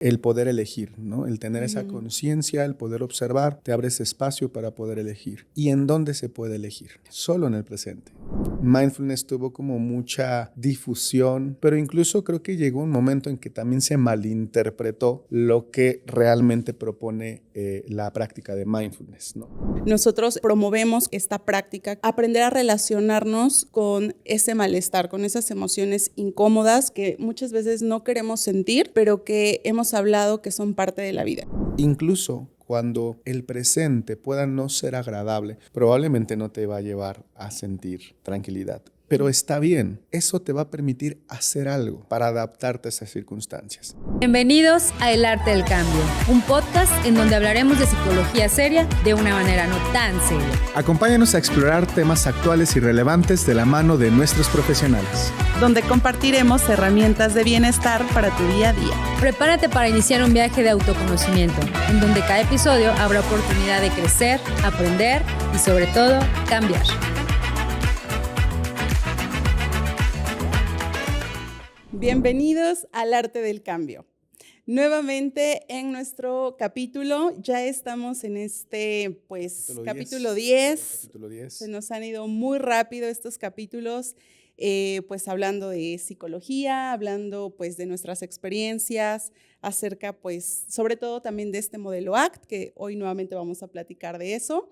el poder elegir, ¿no? El tener esa conciencia, el poder observar, te abre ese espacio para poder elegir. ¿Y en dónde se puede elegir? Solo en el presente. Mindfulness tuvo como mucha difusión, pero incluso creo que llegó un momento en que también se malinterpretó lo que realmente propone la práctica de mindfulness, ¿no? Nosotros promovemos esta práctica, aprender a relacionarnos con ese malestar, con esas emociones incómodas que muchas veces no queremos sentir, pero que hemos hablado que son parte de la vida. Incluso cuando el presente pueda no ser agradable, probablemente no te va a llevar a sentir tranquilidad. Pero está bien, eso te va a permitir hacer algo para adaptarte a esas circunstancias. Bienvenidos a El Arte del Cambio, un podcast en donde hablaremos de psicología seria de una manera no tan seria. Acompáñanos a explorar temas actuales y relevantes de la mano de nuestros profesionales, donde compartiremos herramientas de bienestar para tu día a día. Prepárate para iniciar un viaje de autoconocimiento, en donde cada episodio habrá oportunidad de crecer, aprender y sobre todo, cambiar. Bienvenidos al Arte del Cambio. Nuevamente en nuestro capítulo, ya estamos en este capítulo 10. Se nos han ido muy rápido estos capítulos, hablando de psicología, hablando de nuestras experiencias, acerca sobre todo también de este modelo ACT, que hoy nuevamente vamos a platicar de eso.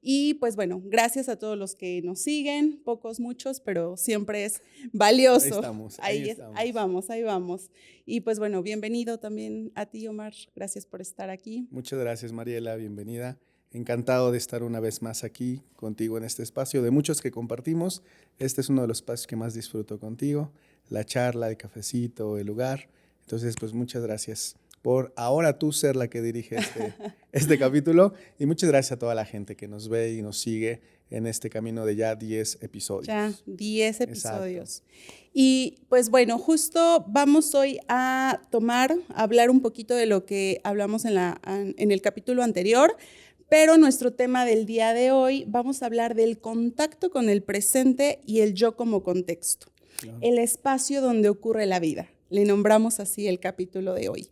Y gracias a todos los que nos siguen, pocos, muchos, pero siempre es valioso. Ahí vamos. Y bienvenido también a ti, Omar. Gracias por estar aquí. Muchas gracias, Mariela, bienvenida. Encantado de estar una vez más aquí contigo en este espacio de muchos que compartimos. Este es uno de los espacios que más disfruto contigo, la charla, el cafecito, el lugar. Entonces, muchas gracias por ahora tú ser la que dirige este capítulo, y muchas gracias a toda la gente que nos ve y nos sigue en este camino de ya 10 episodios. Ya 10 episodios. Exacto. Y justo vamos hoy a hablar un poquito de lo que hablamos en el capítulo anterior, pero nuestro tema del día de hoy vamos a hablar del contacto con el presente y el yo como contexto, claro. El espacio donde ocurre la vida. Le nombramos así el capítulo de hoy.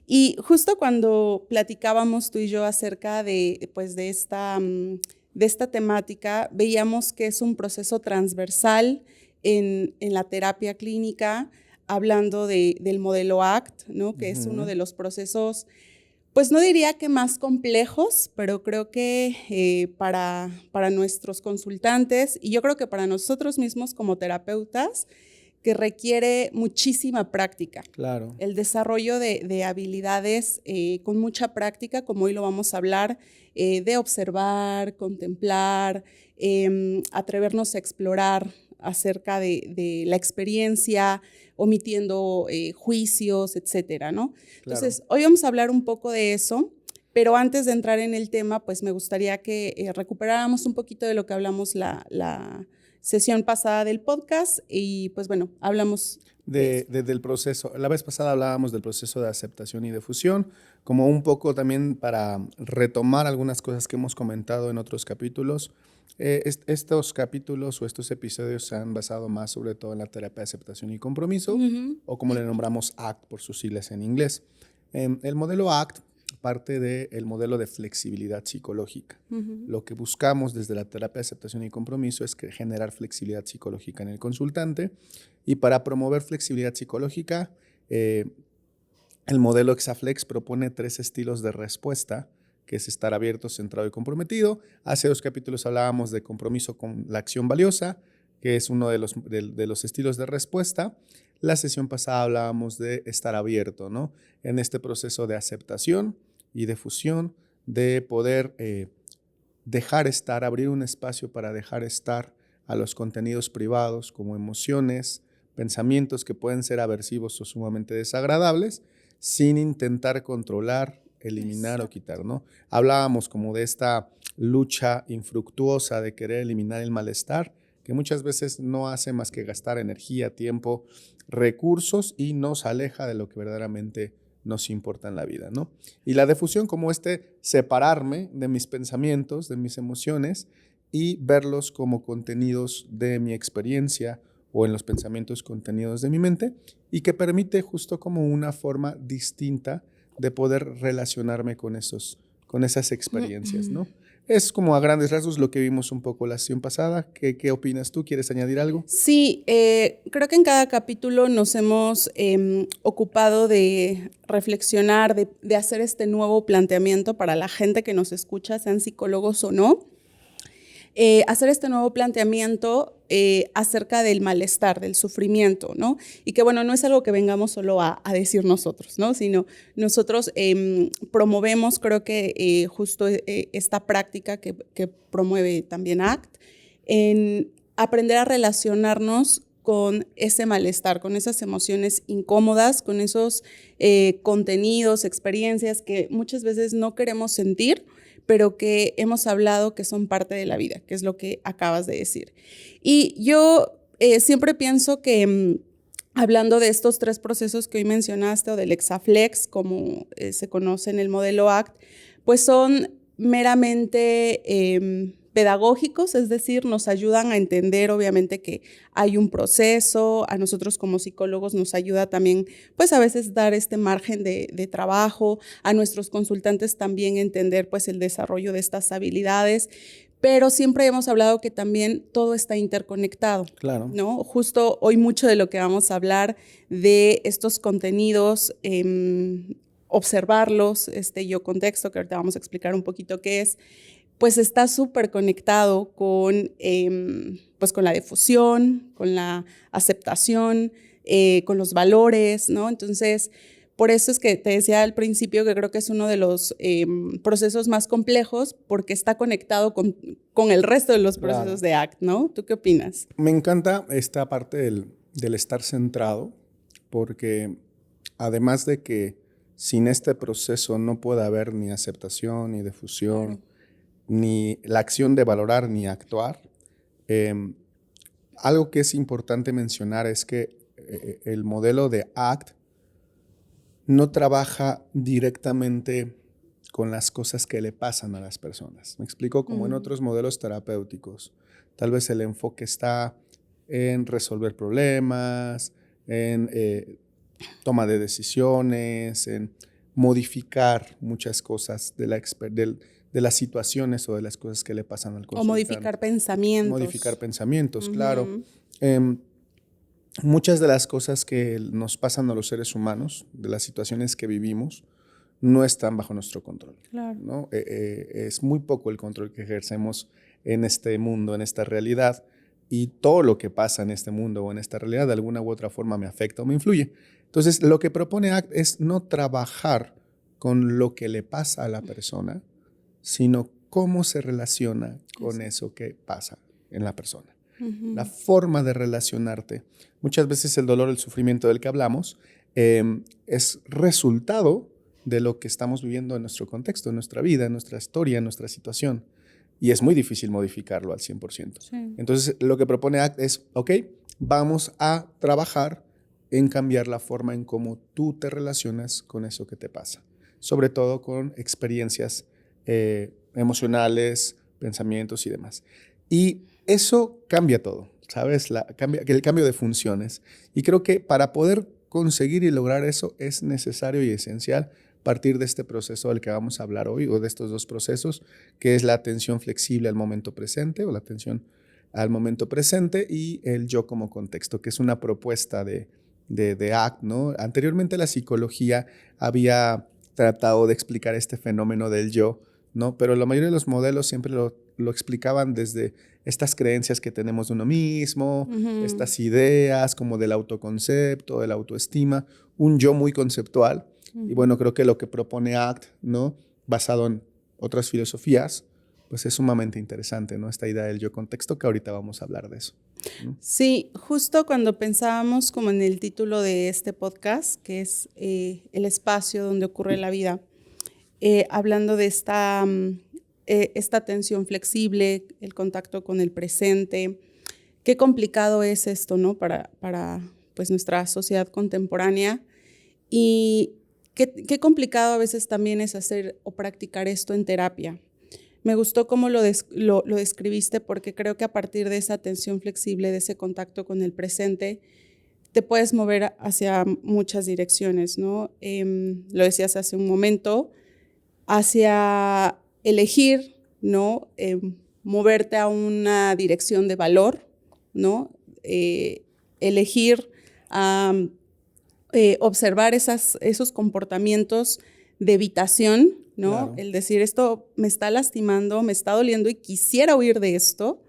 Y justo cuando platicábamos tú y yo acerca de esta temática, veíamos que es un proceso transversal en la terapia clínica, hablando del modelo ACT, ¿no? Que es uno de los procesos, no diría que más complejos, pero creo que para nuestros consultantes y yo creo que para nosotros mismos como terapeutas, que requiere muchísima práctica. Claro. El desarrollo de habilidades con mucha práctica, como hoy lo vamos a hablar, de observar, contemplar, atrevernos a explorar acerca de la experiencia, omitiendo juicios, etcétera, ¿no? Claro. Entonces, hoy vamos a hablar un poco de eso, pero antes de entrar en el tema, me gustaría que recuperáramos un poquito de lo que hablamos la sesión pasada del podcast y hablamos del proceso. La vez pasada hablábamos del proceso de aceptación y de fusión, como un poco también para retomar algunas cosas que hemos comentado en otros capítulos. Estos capítulos o estos episodios se han basado más sobre todo en la terapia de aceptación y compromiso, o como le nombramos ACT por sus siglas en inglés. El modelo ACT parte del modelo de flexibilidad psicológica. Lo que buscamos desde la terapia de aceptación y compromiso es generar flexibilidad psicológica en el consultante, y para promover flexibilidad psicológica, el modelo Exaflex propone 3 estilos de respuesta, que es estar abierto, centrado y comprometido. Hace 2 capítulos hablábamos de compromiso con la acción valiosa, que es uno de los estilos de respuesta. La sesión pasada hablábamos de estar abierto, ¿no? En este proceso de aceptación y de fusión, de poder dejar estar, abrir un espacio para dejar estar a los contenidos privados como emociones, pensamientos que pueden ser aversivos o sumamente desagradables, sin intentar controlar, eliminar o quitar, ¿no? Hablábamos como de esta lucha infructuosa de querer eliminar el malestar, que muchas veces no hace más que gastar energía, tiempo, recursos y nos aleja de lo que verdaderamente nos importa en la vida, ¿no? Y la difusión como separarme de mis pensamientos, de mis emociones y verlos como contenidos de mi experiencia o en los pensamientos contenidos de mi mente, y que permite justo como una forma distinta de poder relacionarme con esas experiencias, ¿no? Es como a grandes rasgos lo que vimos un poco la sesión pasada. ¿Qué opinas tú? ¿Quieres añadir algo? Sí, creo que en cada capítulo nos hemos ocupado de reflexionar, de hacer este nuevo planteamiento para la gente que nos escucha, sean psicólogos o no. Hacer este nuevo planteamiento acerca del malestar, del sufrimiento, ¿no? Y que, bueno, no es algo que vengamos solo a decir nosotros, ¿no? Sino nosotros promovemos, creo que justo esta práctica que promueve también ACT, en aprender a relacionarnos con ese malestar, con esas emociones incómodas, con esos contenidos, experiencias que muchas veces no queremos sentir, pero que hemos hablado que son parte de la vida, que es lo que acabas de decir. Y yo siempre pienso que hablando de estos 3 procesos que hoy mencionaste, o del Exaflex, como se conoce en el modelo ACT, pues son meramente pedagógicos, es decir, nos ayudan a entender obviamente que hay un proceso, a nosotros como psicólogos nos ayuda también pues a veces dar este margen de trabajo, a nuestros consultantes también entender pues el desarrollo de estas habilidades, pero siempre hemos hablado que también todo está interconectado, claro, ¿no? Justo hoy mucho de lo que vamos a hablar de estos contenidos, observarlos, yo contexto, que ahorita vamos a explicar un poquito qué es, pues está súper conectado con, pues con la difusión, con la aceptación, con los valores, ¿no? Entonces, por eso es que te decía al principio que creo que es uno de los procesos más complejos porque está conectado con el resto de los procesos de ACT, ¿no? ¿Tú qué opinas? Me encanta esta parte del estar centrado, porque además de que sin este proceso no puede haber ni aceptación, ni difusión, ni la acción de valorar, ni actuar. Algo que es importante mencionar es que el modelo de ACT no trabaja directamente con las cosas que le pasan a las personas. Me explico, como en otros modelos terapéuticos. Tal vez el enfoque está en resolver problemas, en toma de decisiones, en modificar muchas cosas de las situaciones o de las cosas que le pasan al consultante. O modificar pensamientos. Modificar pensamientos, claro. Muchas de las cosas que nos pasan a los seres humanos, de las situaciones que vivimos, no están bajo nuestro control. Claro. ¿no? Es muy poco el control que ejercemos en este mundo, en esta realidad, y todo lo que pasa en este mundo o en esta realidad de alguna u otra forma me afecta o me influye. Entonces, lo que propone ACT es no trabajar con lo que le pasa a la persona, sino cómo se relaciona con eso que pasa en la persona. La forma de relacionarte. Muchas veces el dolor, el sufrimiento del que hablamos, es resultado de lo que estamos viviendo en nuestro contexto, en nuestra vida, en nuestra historia, en nuestra situación. Y es muy difícil modificarlo al 100%. Sí. Entonces, lo que propone ACT es, ok, vamos a trabajar en cambiar la forma en cómo tú te relacionas con eso que te pasa. Sobre todo con experiencias emocionales, pensamientos y demás. Y eso cambia todo, ¿sabes? El cambio de funciones. Y creo que para poder conseguir y lograr eso es necesario y esencial partir de este proceso del que vamos a hablar hoy, o de estos 2 procesos, que es la atención flexible al momento presente, o la atención al momento presente, y el yo como contexto, que es una propuesta de ACT, ¿no? Anteriormente la psicología había tratado de explicar este fenómeno del yo, ¿no? Pero la mayoría de los modelos siempre lo explicaban desde estas creencias que tenemos de uno mismo, estas ideas como del autoconcepto, de la autoestima, un yo muy conceptual. Y bueno, creo que lo que propone ACT, ¿no? Basado en otras filosofías, pues es sumamente interesante, ¿no? Esta idea del yo contexto, que ahorita vamos a hablar de eso. ¿no? Sí, justo cuando pensábamos como en el título de este podcast, que es el espacio donde ocurre la vida, hablando de esta atención flexible, el contacto con el presente, qué complicado es esto, ¿no? Para pues, nuestra sociedad contemporánea, y qué complicado a veces también es hacer o practicar esto en terapia. Me gustó cómo lo describiste, porque creo que a partir de esa atención flexible, de ese contacto con el presente, te puedes mover hacia muchas direcciones, ¿no? Lo decías hace un momento, hacia elegir, ¿no? Moverte a una dirección de valor, ¿no? Elegir observar esos comportamientos de evitación, ¿no? Claro. El decir, esto me está lastimando, me está doliendo y quisiera huir de esto,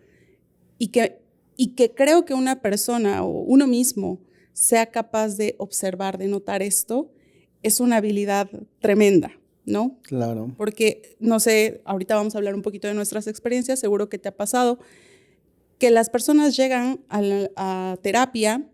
y que creo que una persona o uno mismo sea capaz de observar, de notar esto, es una habilidad tremenda, ¿no? Claro. Porque, no sé, ahorita vamos a hablar un poquito de nuestras experiencias, seguro que te ha pasado, que las personas llegan a terapia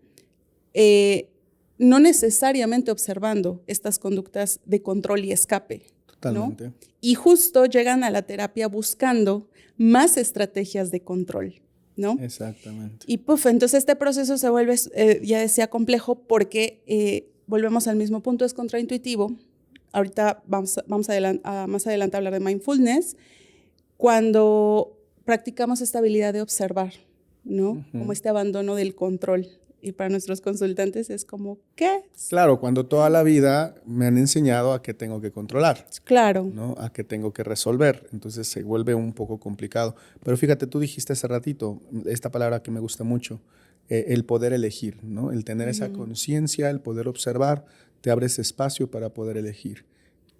no necesariamente observando estas conductas de control y escape, Totalmente. ¿no? Y justo llegan a la terapia buscando más estrategias de control, ¿no? Exactamente. Y entonces este proceso se vuelve, ya decía, complejo porque volvemos al mismo punto, es contraintuitivo. Ahorita vamos más adelante a hablar de mindfulness. Cuando practicamos esta habilidad de observar, ¿no? Como este abandono del control. Y para nuestros consultantes es como, ¿qué? Claro, cuando toda la vida me han enseñado a que tengo que controlar. Claro. ¿No? A que tengo que resolver. Entonces se vuelve un poco complicado. Pero fíjate, tú dijiste hace ratito esta palabra que me gusta mucho, el poder elegir, ¿no? El tener esa conciencia, el poder observar, te abre ese espacio para poder elegir.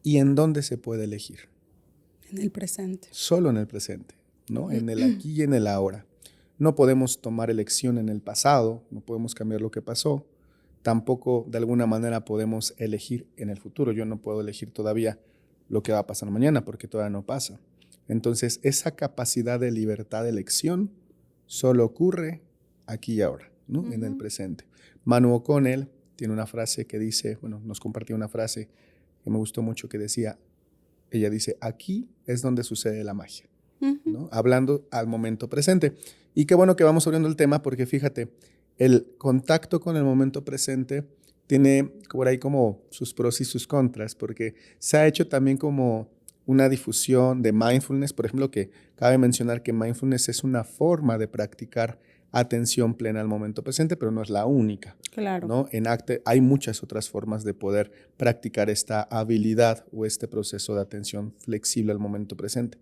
¿Y en dónde se puede elegir? En el presente. Solo en el presente, ¿no? En el aquí y en el ahora. No podemos tomar elección en el pasado, no podemos cambiar lo que pasó. Tampoco de alguna manera podemos elegir en el futuro. Yo no puedo elegir todavía lo que va a pasar mañana porque todavía no pasa. Entonces, esa capacidad de libertad de elección solo ocurre aquí y ahora, ¿no? En el presente. Manu O'Connell tiene una frase que dice, bueno, nos compartió una frase que me gustó mucho que decía, ella dice, aquí es donde sucede la magia, ¿no? Hablando al momento presente. Y qué bueno que vamos abriendo el tema porque fíjate, el contacto con el momento presente tiene por ahí como sus pros y sus contras, porque se ha hecho también como una difusión de mindfulness, por ejemplo, que cabe mencionar que mindfulness es una forma de practicar atención plena al momento presente, pero no es la única. Claro. ¿No? En ACTE hay muchas otras formas de poder practicar esta habilidad o este proceso de atención flexible al momento presente.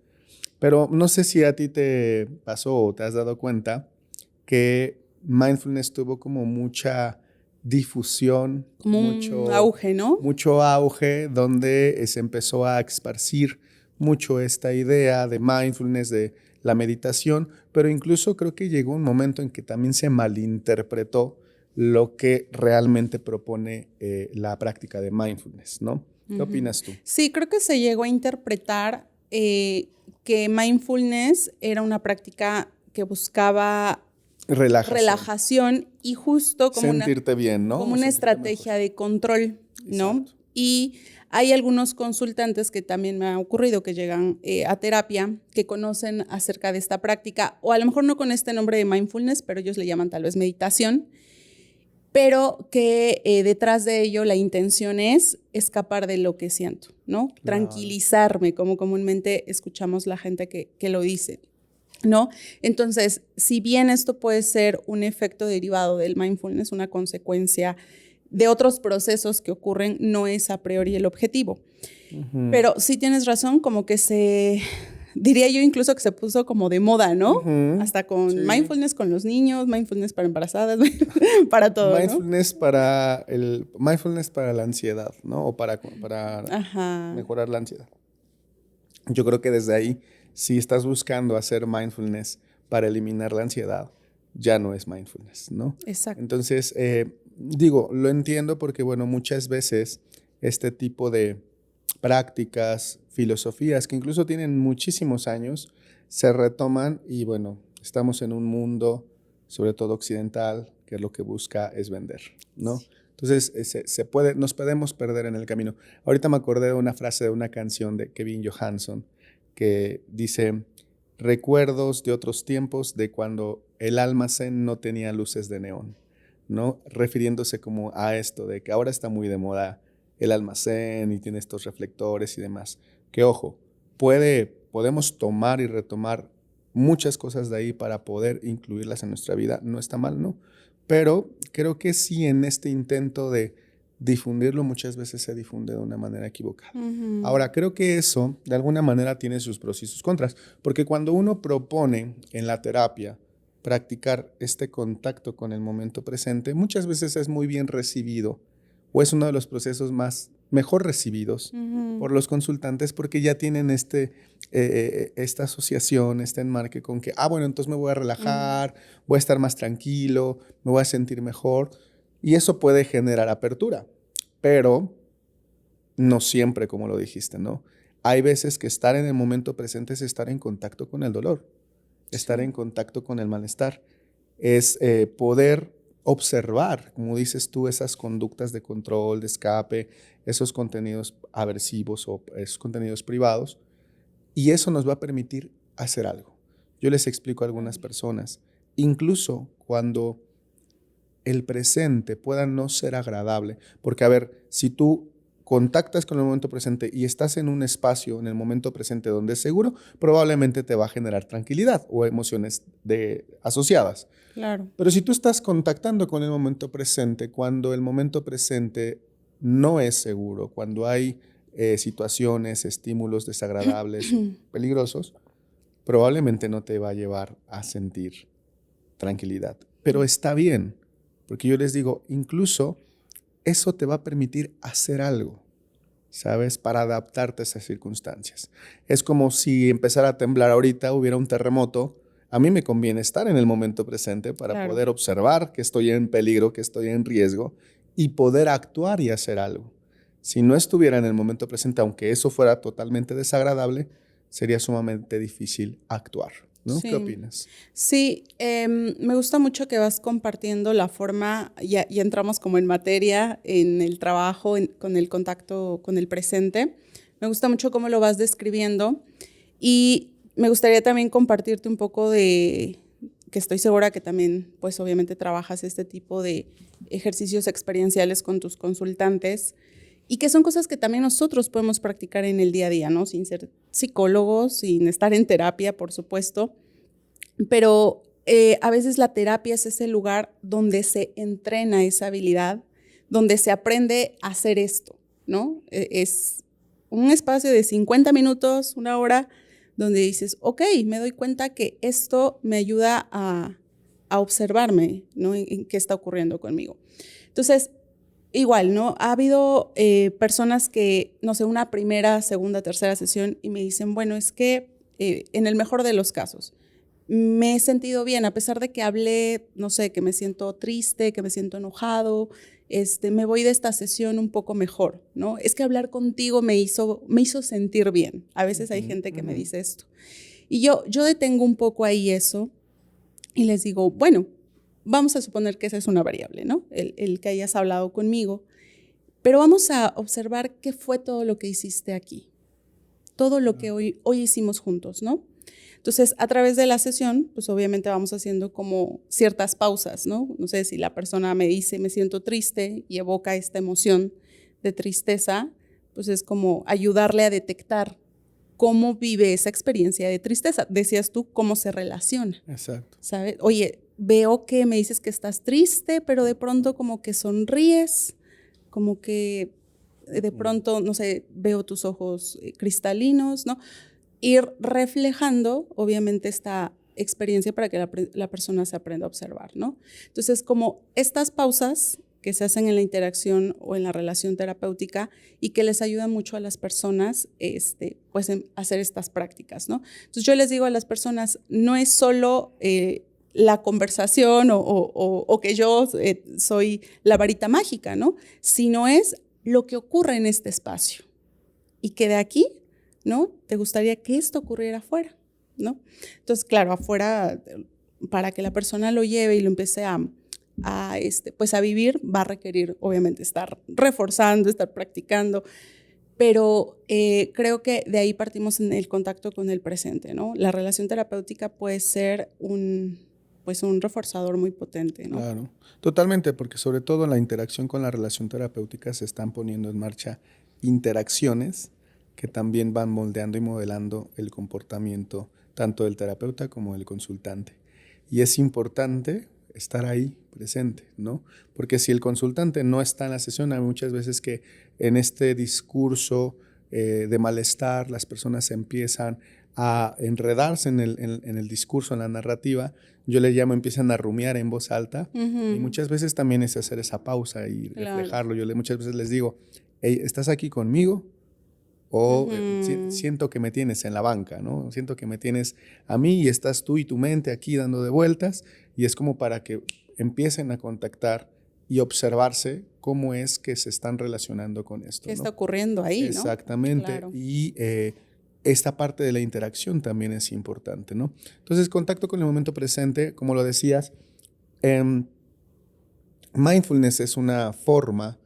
Pero no sé si a ti te pasó o te has dado cuenta que mindfulness tuvo como mucha difusión, como mucho auge, ¿no? Mucho auge donde se empezó a esparcir mucho esta idea de mindfulness, de la meditación, pero incluso creo que llegó un momento en que también se malinterpretó lo que realmente propone la práctica de mindfulness, ¿no? ¿Qué opinas tú? Sí, creo que se llegó a interpretar que mindfulness era una práctica que buscaba relajación y justo como sentirte bien, ¿no? Como una estrategia de control, ¿no? Exacto. Y hay algunos consultantes que también me ha ocurrido que llegan a terapia, que conocen acerca de esta práctica, o a lo mejor no con este nombre de mindfulness, pero ellos le llaman tal vez meditación, pero que detrás de ello la intención es escapar de lo que siento, ¿no? Claro. Tranquilizarme, como comúnmente escuchamos la gente que lo dice, ¿no? Entonces, si bien esto puede ser un efecto derivado del mindfulness, una consecuencia de otros procesos que ocurren, no es a priori el objetivo. Pero sí tienes razón, como que diría yo incluso que se puso como de moda, ¿no? Hasta con mindfulness con los niños, mindfulness para embarazadas, para todo, mindfulness, ¿no? Mindfulness para la ansiedad, ¿no? O para mejorar la ansiedad. Yo creo que desde ahí, si estás buscando hacer mindfulness para eliminar la ansiedad, ya no es mindfulness, ¿no? Exacto. Entonces, lo entiendo porque, bueno, muchas veces este tipo de prácticas, filosofías que incluso tienen muchísimos años, se retoman y, bueno, estamos en un mundo, sobre todo occidental, que lo que busca es vender, ¿no? Sí. Entonces, nos podemos perder en el camino. Ahorita me acordé de una frase de una canción de Kevin Johansson que dice, recuerdos de otros tiempos de cuando el almacén no tenía luces de neón, ¿no? Refiriéndose como a esto de que ahora está muy de moda el almacén y tiene estos reflectores y demás. Que ojo, podemos tomar y retomar muchas cosas de ahí para poder incluirlas en nuestra vida. No está mal, ¿no? Pero creo que sí, en este intento de difundirlo muchas veces se difunde de una manera equivocada. Ahora, creo que eso de alguna manera tiene sus pros y sus contras, porque cuando uno propone en la terapia practicar este contacto con el momento presente, muchas veces es muy bien recibido o es uno de los procesos mejor recibidos por los consultantes porque ya tienen esta asociación, este enmarque con que, bueno, entonces me voy a relajar, voy a estar más tranquilo, me voy a sentir mejor. Y eso puede generar apertura, pero no siempre, como lo dijiste, ¿no? Hay veces que estar en el momento presente es estar en contacto con el dolor, estar en contacto con el malestar, es poder observar, como dices tú, esas conductas de control, de escape, esos contenidos aversivos o esos contenidos privados, y eso nos va a permitir hacer algo. Yo les explico a algunas personas, incluso cuando el presente pueda no ser agradable, porque a ver, si tú contactas con el momento presente y estás en un espacio en el momento presente donde es seguro, probablemente te va a generar tranquilidad o emociones asociadas. Claro. Pero si tú estás contactando con el momento presente, cuando el momento presente no es seguro, cuando hay situaciones, estímulos desagradables, peligrosos, probablemente no te va a llevar a sentir tranquilidad. Pero está bien, porque yo les digo, incluso eso te va a permitir hacer algo, ¿sabes? Para adaptarte a esas circunstancias. Es como si empezara a temblar ahorita, hubiera un terremoto. A mí me conviene estar en el momento presente para poder observar que estoy en peligro, que estoy en riesgo y poder actuar y hacer algo. Si no estuviera en el momento presente, aunque eso fuera totalmente desagradable, sería sumamente difícil actuar, ¿no? Sí. ¿Qué opinas? Sí, me gusta mucho que vas compartiendo la forma, ya entramos como en materia, en el trabajo, con el contacto con el presente. Me gusta mucho cómo lo vas describiendo y me gustaría también compartirte un poco de, que estoy segura que también, pues obviamente trabajas este tipo de ejercicios experienciales con tus consultantes y que son cosas que también nosotros podemos practicar en el día a día, ¿no? Sin ser psicólogos, sin estar en terapia, por supuesto, pero a veces la terapia es ese lugar donde se entrena esa habilidad, donde se aprende a hacer esto, ¿no? Es un espacio de 50 minutos, una hora, donde dices, ok, me doy cuenta que esto me ayuda a observarme, ¿no? En qué está ocurriendo conmigo. Entonces, igual, ¿no? Ha habido personas que, no sé, una primera, segunda, tercera sesión y me dicen, bueno, es que en el mejor de los casos, me he sentido bien, a pesar de que hablé, no sé, que me siento triste, que me siento enojado, me voy de esta sesión un poco mejor, ¿no? Es que hablar contigo me hizo sentir bien. A veces hay gente que me dice esto. Y yo detengo un poco ahí eso y les digo, bueno, vamos a suponer que esa es una variable, ¿no? El que hayas hablado conmigo, pero vamos a observar qué fue todo lo que hiciste aquí, todo lo que hoy hicimos juntos, ¿no? Entonces, a través de la sesión, pues obviamente vamos haciendo como ciertas pausas, ¿no? No sé si la persona me dice, me siento triste y evoca esta emoción de tristeza, pues es como ayudarle a detectar cómo vive esa experiencia de tristeza. Decías tú, cómo se relaciona. Exacto. ¿Sabes? Oye, veo que me dices que estás triste, pero de pronto como que sonríes, como que de pronto, no sé, veo tus ojos cristalinos, ¿no? Ir reflejando, obviamente, esta experiencia para que la persona se aprenda a observar, ¿no? Entonces, como estas pausas que se hacen en la interacción o en la relación terapéutica y que les ayudan mucho a las personas, pues, en hacer estas prácticas, ¿no? Entonces, yo les digo a las personas, no es solo la conversación o que yo soy la varita mágica, ¿no? Sino es lo que ocurre en este espacio y que de aquí, ¿no? Te gustaría que esto ocurriera afuera, ¿no? Entonces, claro, afuera, para que la persona lo lleve y lo empiece pues a vivir, va a requerir, obviamente, estar reforzando, estar practicando, pero creo que de ahí partimos en el contacto con el presente, ¿no? La relación terapéutica puede ser un reforzador muy potente, ¿no? Claro, totalmente, porque sobre todo en la interacción con la relación terapéutica se están poniendo en marcha interacciones que también van moldeando y modelando el comportamiento tanto del terapeuta como del consultante. Y es importante estar ahí presente, ¿no? Porque si el consultante no está en la sesión, hay muchas veces que en este discurso de malestar las personas empiezan a enredarse en el discurso, en la narrativa. Yo le llamo, empiezan a rumiar en voz alta. Y muchas veces también es hacer esa pausa y reflejarlo. Yo muchas veces les digo, hey, ¿estás aquí conmigo? O siento que me tienes en la banca, ¿no? Siento que me tienes a mí y estás tú y tu mente aquí dando de vueltas, y es como para que empiecen a contactar y observarse cómo es que se están relacionando con esto. ¿Qué está ocurriendo ahí, Exactamente. ¿no? Claro. Y esta parte de la interacción también es importante, ¿no? Entonces, contacto con el momento presente, como lo decías, mindfulness es una forma.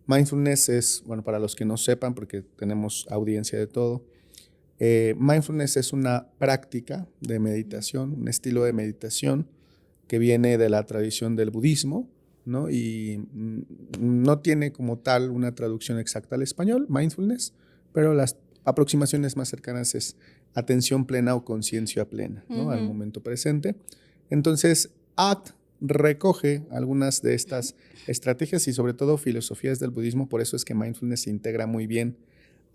Mindfulness es, bueno, para los que no sepan, porque tenemos audiencia de todo, mindfulness es una práctica de meditación, un estilo de meditación que viene de la tradición del budismo, ¿no? Y no tiene como tal una traducción exacta al español, mindfulness, pero las aproximaciones más cercanas es atención plena o conciencia plena, ¿no? Al momento presente. Entonces, ACT recoge algunas de estas estrategias y sobre todo filosofías del budismo. Por eso es que mindfulness se integra muy bien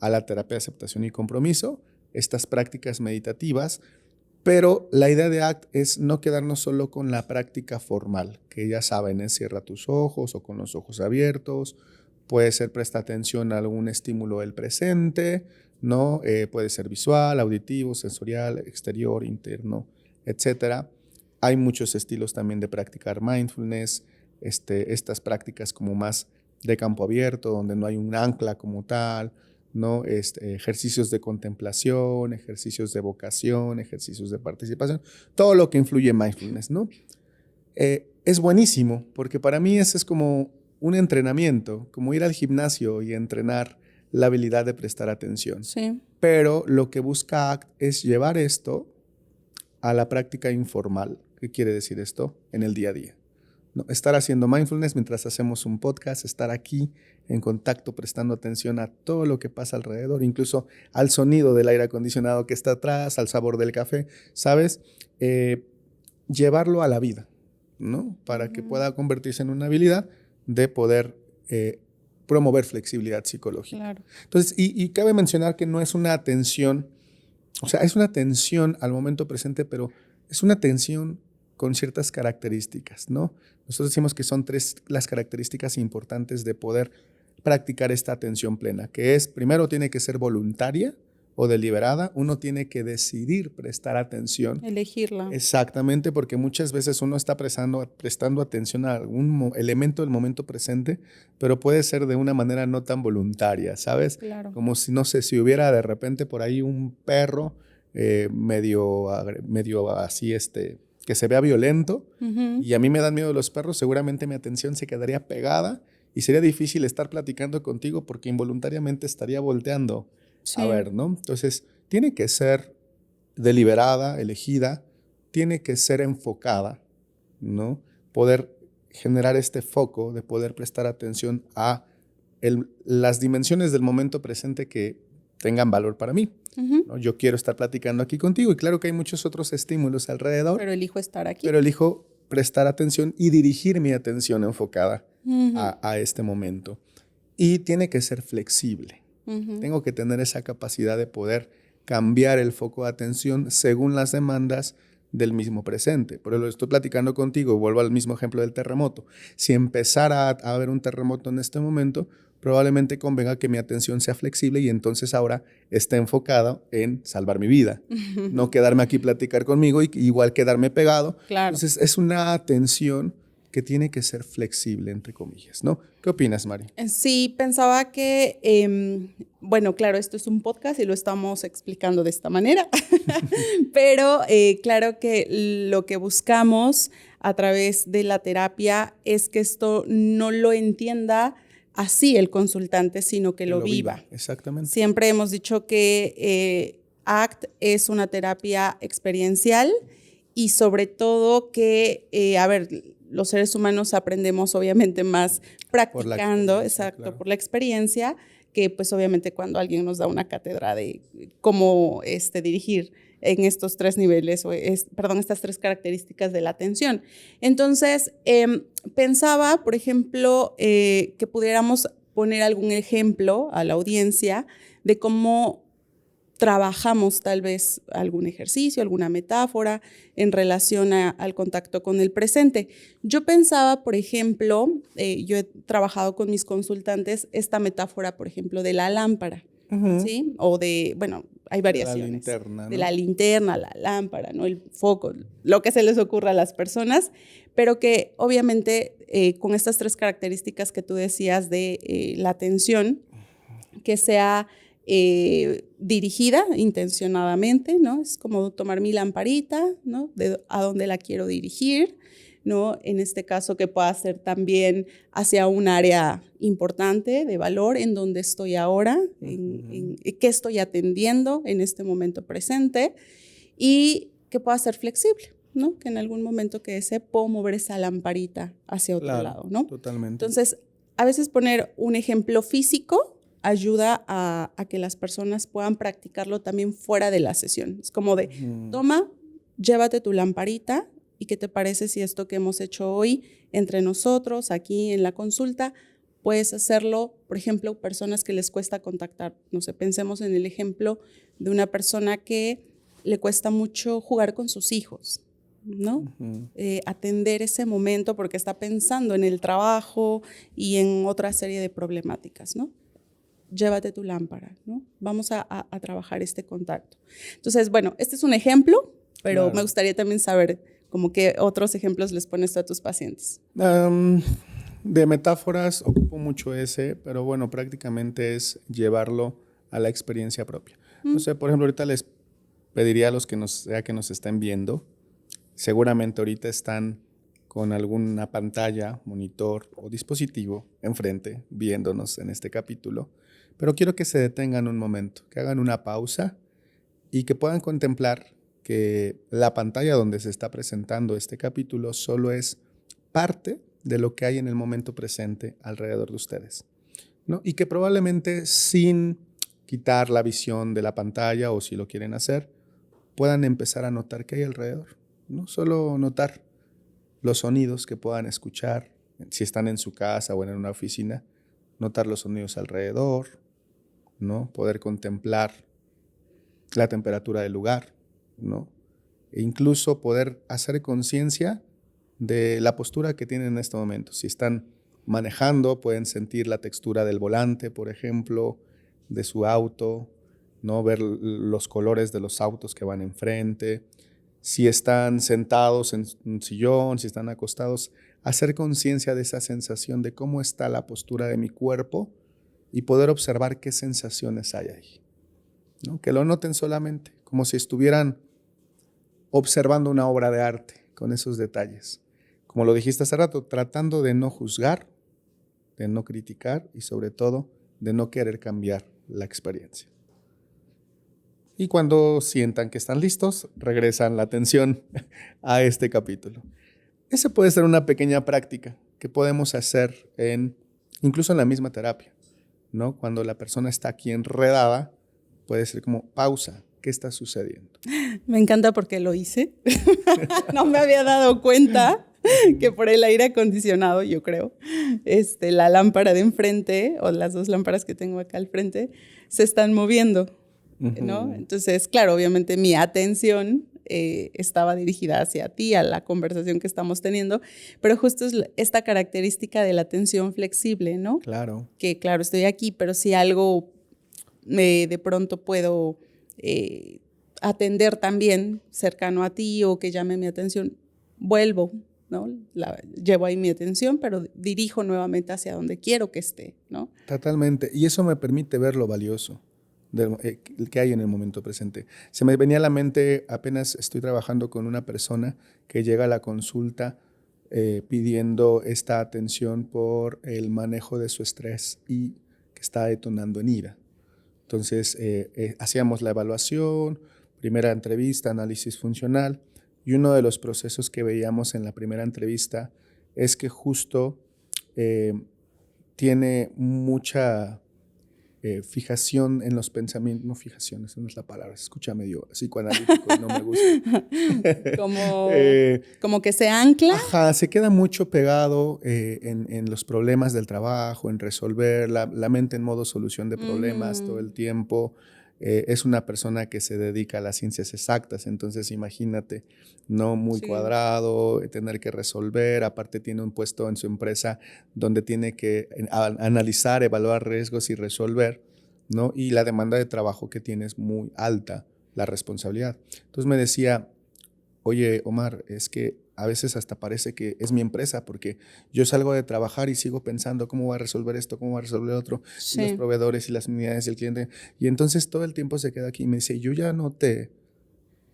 a la terapia de aceptación y compromiso, estas prácticas meditativas. Pero la idea de ACT es no quedarnos solo con la práctica formal, que ya saben, es cierra tus ojos o con los ojos abiertos, puede ser presta atención a algún estímulo del presente, ¿no? Puede ser visual, auditivo, sensorial, exterior, interno, etcétera. Hay muchos estilos también de practicar mindfulness, estas prácticas como más de campo abierto, donde no hay un ancla como tal, ¿no? Ejercicios de contemplación, ejercicios de vocación, ejercicios de participación, todo lo que influye en mindfulness, ¿no? Es buenísimo, porque para mí ese es como un entrenamiento, como ir al gimnasio y entrenar la habilidad de prestar atención. Sí. Pero lo que busca ACT es llevar esto a la práctica informal. ¿Qué quiere decir esto? En el día a día, ¿no? Estar haciendo mindfulness mientras hacemos un podcast, estar aquí en contacto, prestando atención a todo lo que pasa alrededor, incluso al sonido del aire acondicionado que está atrás, al sabor del café, ¿sabes? Llevarlo a la vida, ¿no? Para que pueda convertirse en una habilidad de poder promover flexibilidad psicológica. Claro. Entonces, y cabe mencionar que no es una atención, o sea, es una atención al momento presente, pero es una atención con ciertas características, ¿no? Nosotros decimos que son 3 las características importantes de poder practicar esta atención plena, que es, primero, tiene que ser voluntaria o deliberada. Uno tiene que decidir prestar atención. Elegirla. Exactamente, porque muchas veces uno está prestando atención a algún elemento del momento presente, pero puede ser de una manera no tan voluntaria, ¿sabes? Claro. Como si, no sé, si hubiera de repente por ahí un perro medio así, que se vea violento, y a mí me dan miedo los perros, seguramente mi atención se quedaría pegada y sería difícil estar platicando contigo porque involuntariamente estaría volteando a ver, ¿no? Entonces, tiene que ser deliberada, elegida, tiene que ser enfocada, ¿no? Poder generar este foco de poder prestar atención a las dimensiones del momento presente que tengan valor para mí. ¿No? Yo quiero estar platicando aquí contigo y claro que hay muchos otros estímulos alrededor. Pero elijo estar aquí. Pero elijo prestar atención y dirigir mi atención enfocada a este momento. Y tiene que ser flexible. Tengo que tener esa capacidad de poder cambiar el foco de atención según las demandas del mismo presente. Por ejemplo, estoy platicando contigo, vuelvo al mismo ejemplo del terremoto. Si empezara a haber un terremoto en este momento, probablemente convenga que mi atención sea flexible y entonces ahora esté enfocada en salvar mi vida. No quedarme aquí platicar conmigo y igual quedarme pegado. Claro. Entonces es una atención que tiene que ser flexible, entre comillas, ¿no? ¿Qué opinas, Mari? Sí, pensaba que, bueno, claro, esto es un podcast y lo estamos explicando de esta manera, pero claro que lo que buscamos a través de la terapia es que esto no lo entienda así el consultante, sino que lo viva. Exactamente. Siempre hemos dicho que ACT es una terapia experiencial y sobre todo que, los seres humanos aprendemos obviamente más practicando, exacto, por la experiencia, que pues obviamente cuando alguien nos da una cátedra de cómo dirigir en estos 3 niveles, estas 3 características de la atención. Entonces, pensaba, por ejemplo, que pudiéramos poner algún ejemplo a la audiencia de cómo trabajamos tal vez algún ejercicio, alguna metáfora en relación al contacto con el presente. Yo pensaba, por ejemplo, yo he trabajado con mis consultantes esta metáfora, por ejemplo, de la lámpara, ¿sí? O de, bueno, hay variaciones. De la linterna, ¿no? De la linterna, la lámpara, ¿no? El foco, lo que se les ocurra a las personas, pero que obviamente con estas 3 características que tú decías de la atención, que sea dirigida intencionadamente, ¿no? Es como tomar mi lamparita, ¿no? A dónde la quiero dirigir, ¿no? En este caso que pueda ser también hacia un área importante de valor en donde estoy ahora, en qué estoy atendiendo en este momento presente, y que pueda ser flexible, ¿no? Que en algún momento que desee puedo mover esa lamparita hacia otro lado, ¿no? Totalmente. Entonces, a veces poner un ejemplo físico ayuda a que las personas puedan practicarlo también fuera de la sesión. Es como de, toma, llévate tu lamparita y qué te parece si esto que hemos hecho hoy entre nosotros, aquí en la consulta, puedes hacerlo, por ejemplo, personas que les cuesta contactar. No sé, pensemos en el ejemplo de una persona que le cuesta mucho jugar con sus hijos, ¿no? Atender ese momento porque está pensando en el trabajo y en otra serie de problemáticas, ¿no? Llévate tu lámpara, ¿no? Vamos a trabajar este contacto. Entonces, bueno, este es un ejemplo, pero claro, me gustaría también saber como qué otros ejemplos les pones a tus pacientes. De metáforas ocupo mucho ese, pero bueno, prácticamente es llevarlo a la experiencia propia. No sé, por ejemplo, ahorita les pediría a los que nos estén viendo, seguramente ahorita están con alguna pantalla, monitor o dispositivo enfrente, viéndonos en este capítulo. Pero quiero que se detengan un momento, que hagan una pausa y que puedan contemplar que la pantalla donde se está presentando este capítulo solo es parte de lo que hay en el momento presente alrededor de ustedes, ¿no? Y que probablemente sin quitar la visión de la pantalla, o si lo quieren hacer, puedan empezar a notar qué hay alrededor, ¿no? Solo notar los sonidos que puedan escuchar, si están en su casa o en una oficina, notar los sonidos alrededor, ¿no? Poder contemplar la temperatura del lugar, ¿no? E incluso poder hacer conciencia de la postura que tienen en este momento. Si están manejando, pueden sentir la textura del volante, por ejemplo, de su auto, ¿no? Ver los colores de los autos que van enfrente. Si están sentados en un sillón, si están acostados, hacer conciencia de esa sensación de cómo está la postura de mi cuerpo y poder observar qué sensaciones hay ahí, ¿no? Que lo noten solamente, como si estuvieran observando una obra de arte con esos detalles. Como lo dijiste hace rato, tratando de no juzgar, de no criticar y sobre todo de no querer cambiar la experiencia. Y cuando sientan que están listos, regresan la atención a este capítulo. Esa puede ser una pequeña práctica que podemos hacer incluso en la misma terapia, ¿no? Cuando la persona está aquí enredada, puede ser como pausa. ¿Qué está sucediendo? Me encanta porque lo hice. No me había dado cuenta que por el aire acondicionado, yo creo, la lámpara de enfrente o las 2 lámparas que tengo acá al frente se están moviendo, ¿no? Entonces, claro, obviamente mi atención estaba dirigida hacia ti, a la conversación que estamos teniendo, pero justo es esta característica de la atención flexible, ¿no? Claro. Que claro, estoy aquí, pero si algo de pronto puedo atender también cercano a ti o que llame mi atención, vuelvo, ¿no? Llevo ahí mi atención, pero dirijo nuevamente hacia donde quiero que esté, ¿no? Totalmente. Y eso me permite ver lo valioso que hay en el momento presente. Se me venía a la mente, apenas estoy trabajando con una persona que llega a la consulta pidiendo esta atención por el manejo de su estrés y que está detonando en ira. Entonces, hacíamos la evaluación, primera entrevista, análisis funcional, y uno de los procesos que veíamos en la primera entrevista es que justo tiene mucha fijación en los pensamientos, no fijación, esa no es la palabra, se escucha medio psicoanalítico y no me gusta. Como que se ancla. Ajá, se queda mucho pegado en los problemas del trabajo, en resolver, la mente en modo solución de problemas todo el tiempo. Es una persona que se dedica a las ciencias exactas, entonces imagínate, no muy cuadrado, tener que resolver, aparte tiene un puesto en su empresa donde tiene que analizar, evaluar riesgos y resolver, ¿no? Y la demanda de trabajo que tiene es muy alta, la responsabilidad. Entonces me decía, oye, Omar, es que a veces hasta parece que es mi empresa porque yo salgo de trabajar y sigo pensando cómo voy a resolver esto, cómo voy a resolver lo otro, y los proveedores y las unidades y el cliente. Y entonces todo el tiempo se queda aquí y me dice, yo ya noté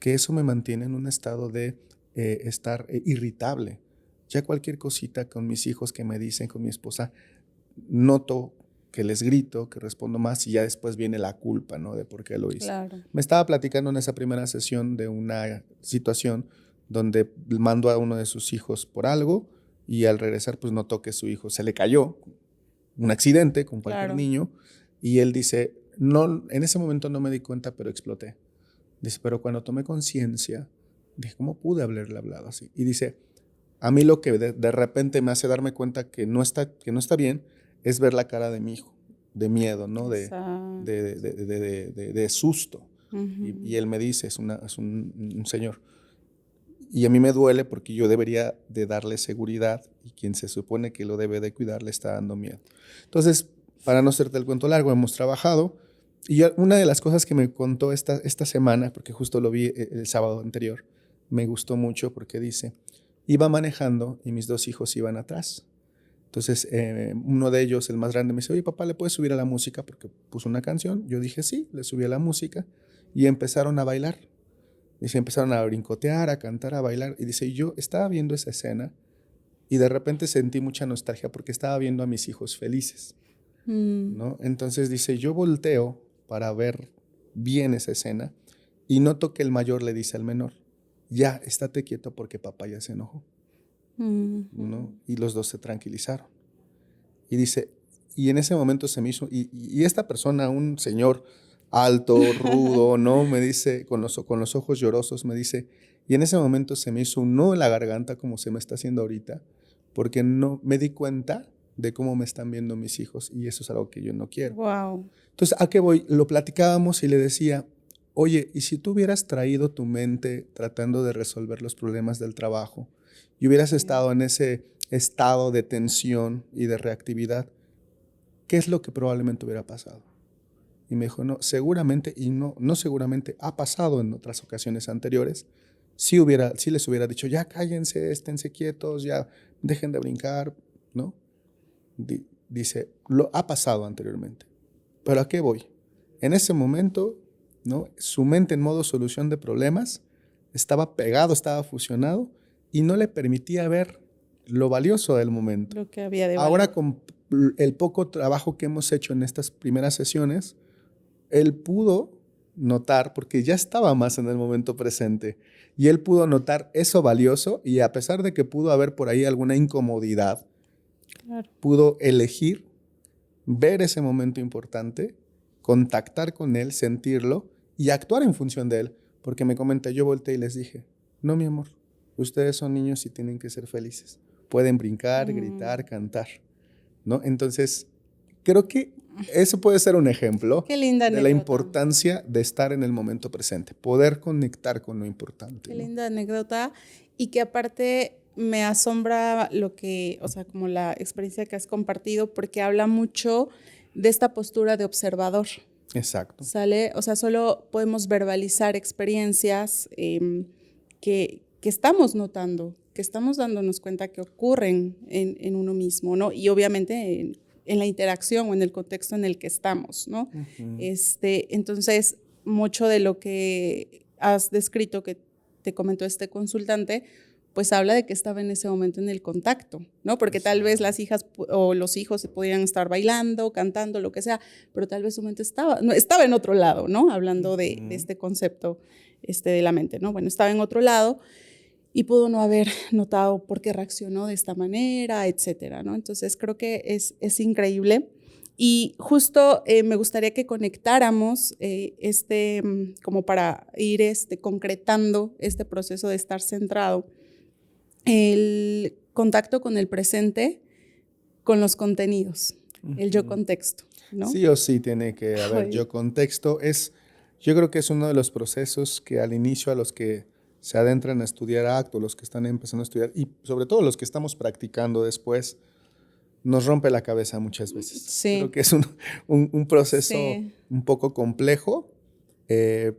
que eso me mantiene en un estado de estar irritable. Ya cualquier cosita con mis hijos que me dicen, con mi esposa, noto que les grito, que respondo más y ya después viene la culpa, ¿no? De por qué lo hice. Claro. Me estaba platicando en esa primera sesión de una situación donde mandó a uno de sus hijos por algo y al regresar pues notó que su hijo se le cayó, un accidente con cualquier niño, y él dice, no, en ese momento no me di cuenta, pero exploté. Dice, pero cuando tomé conciencia, dije, ¿cómo pude haberle hablado así? Y dice, a mí lo que de repente me hace darme cuenta que no está bien es ver la cara de mi hijo, de miedo, ¿no? De susto. Y él me dice, es un señor, y a mí me duele porque yo debería de darle seguridad y quien se supone que lo debe de cuidar le está dando miedo. Entonces, para no hacerte el cuento largo, hemos trabajado y una de las cosas que me contó esta semana, porque justo lo vi el sábado anterior, me gustó mucho porque dice, iba manejando y mis 2 hijos iban atrás. Entonces, uno de ellos, el más grande, me dice, oye, papá, ¿le puedes subir a la música? Porque puso una canción. Yo dije, sí, le subí a la música y empezaron a bailar. Dice, empezaron a brincotear, a cantar, a bailar. Y dice, yo estaba viendo esa escena y de repente sentí mucha nostalgia porque estaba viendo a mis hijos felices, ¿no? Entonces dice, yo volteo para ver bien esa escena y noto que el mayor le dice al menor, ya, estate quieto porque papá ya se enojó, ¿no? Y los 2 se tranquilizaron. Y dice, y en ese momento se me hizo, y esta persona, un señor alto, rudo, ¿no? Me dice, con los ojos llorosos, me dice, y en ese momento se me hizo un nudo en la garganta como se me está haciendo ahorita, porque no me di cuenta de cómo me están viendo mis hijos y eso es algo que yo no quiero. Wow. Entonces, ¿a qué voy? Lo platicábamos y le decía, oye, ¿y si tú hubieras traído tu mente tratando de resolver los problemas del trabajo y hubieras estado en ese estado de tensión y de reactividad, ¿qué es lo que probablemente hubiera pasado? Y me dijo, no, seguramente, y no seguramente, ha pasado en otras ocasiones anteriores, sí les hubiera dicho, ya cállense, esténse quietos, ya dejen de brincar, ¿no? Dice, ha pasado anteriormente. ¿Pero a qué voy? En ese momento, ¿no? Su mente en modo solución de problemas estaba pegado, estaba fusionado y no le permitía ver lo valioso del momento. Lo que había de Ahora, valor. con el poco trabajo que hemos hecho en estas primeras sesiones, él pudo notar, porque ya estaba más en el momento presente, y él pudo notar eso valioso, y a pesar de que pudo haber por ahí alguna incomodidad, Claro. pudo elegir ver ese momento importante, contactar con él, sentirlo y actuar en función de él. Porque me comenta, yo volteé y les dije, no, mi amor, ustedes son niños y tienen que ser felices. Pueden brincar, gritar, cantar, ¿no? Entonces, creo que eso puede ser un ejemplo Qué linda de la importancia de estar en el momento presente, poder conectar con lo importante. Qué ¿no? linda anécdota y que aparte me asombra lo que, o sea, como la experiencia que has compartido porque habla mucho de esta postura de observador. Exacto. ¿Sale? O sea, solo podemos verbalizar experiencias que estamos notando, que estamos dándonos cuenta que ocurren en uno mismo, ¿no? Y obviamente en la interacción o en el contexto en el que estamos, ¿no? Entonces, mucho de lo que has descrito que te comentó este consultante, pues habla de que estaba en ese momento en el contacto, ¿no? Porque tal vez las hijas o los hijos se podían estar bailando, cantando, lo que sea, pero tal vez su mente estaba en otro lado, ¿no? Hablando de este concepto de la mente, ¿no? Bueno, estaba en otro lado y pudo no haber notado por qué reaccionó de esta manera, etcétera, ¿no? Entonces creo que es increíble Y justo me gustaría que conectáramos como para ir concretando este proceso de estar centrado, el contacto con el presente, con los contenidos, el yo contexto, ¿no? Sí o sí tiene que haber yo contexto. Yo creo que es uno de los procesos que al inicio a los que se adentran a estudiar acto, los que están empezando a estudiar y sobre todo los que estamos practicando después, nos rompe la cabeza muchas veces. Sí. Creo que es un proceso un poco complejo,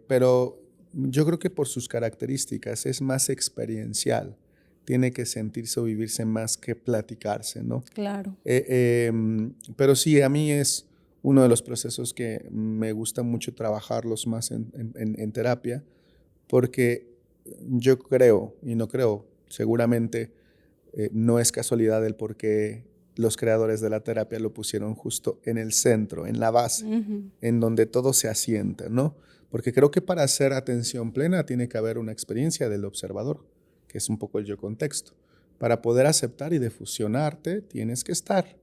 pero yo creo que por sus características es más experiencial. Tiene que sentirse o vivirse más que platicarse, ¿no? Claro. Pero sí, a mí es uno de los procesos que me gusta mucho trabajarlos más en terapia, porque yo creo, y no creo, seguramente no es casualidad el por qué los creadores de la terapia lo pusieron justo en el centro, en la base, en donde todo se asienta, ¿no? Porque creo que para hacer atención plena tiene que haber una experiencia del observador, que es un poco el yo contexto. Para poder aceptar y defusionarte, tienes que estar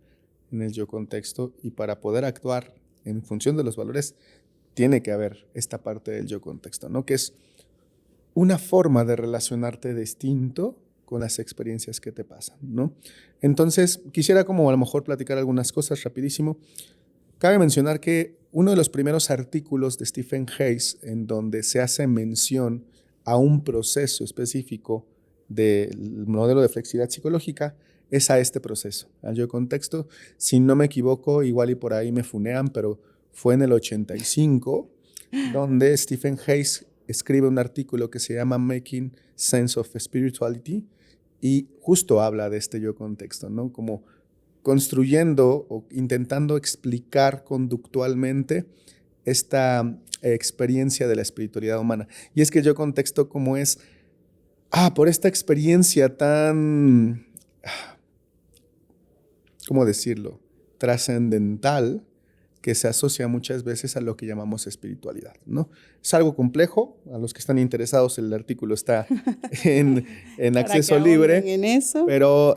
en el yo contexto, y para poder actuar en función de los valores, tiene que haber esta parte del yo contexto, ¿no? Que es una forma de relacionarte distinto con las experiencias que te pasan, ¿no? Entonces, quisiera como a lo mejor platicar algunas cosas rapidísimo. Cabe mencionar que uno de los primeros artículos de Stephen Hayes en donde se hace mención a un proceso específico del modelo de flexibilidad psicológica es a este proceso, al yo contexto. Si no me equivoco, igual y por ahí me funean, pero fue en el 85 donde Stephen Hayes escribe un artículo que se llama Making Sense of Spirituality y justo habla de este yo contexto, ¿no? Como construyendo o intentando explicar conductualmente esta experiencia de la espiritualidad humana. Y es que el yo contexto como es, por esta experiencia tan, ¿cómo decirlo?, trascendental, que se asocia muchas veces a lo que llamamos espiritualidad, ¿no? Es algo complejo. A los que están interesados, el artículo está en acceso libre. En eso. Pero,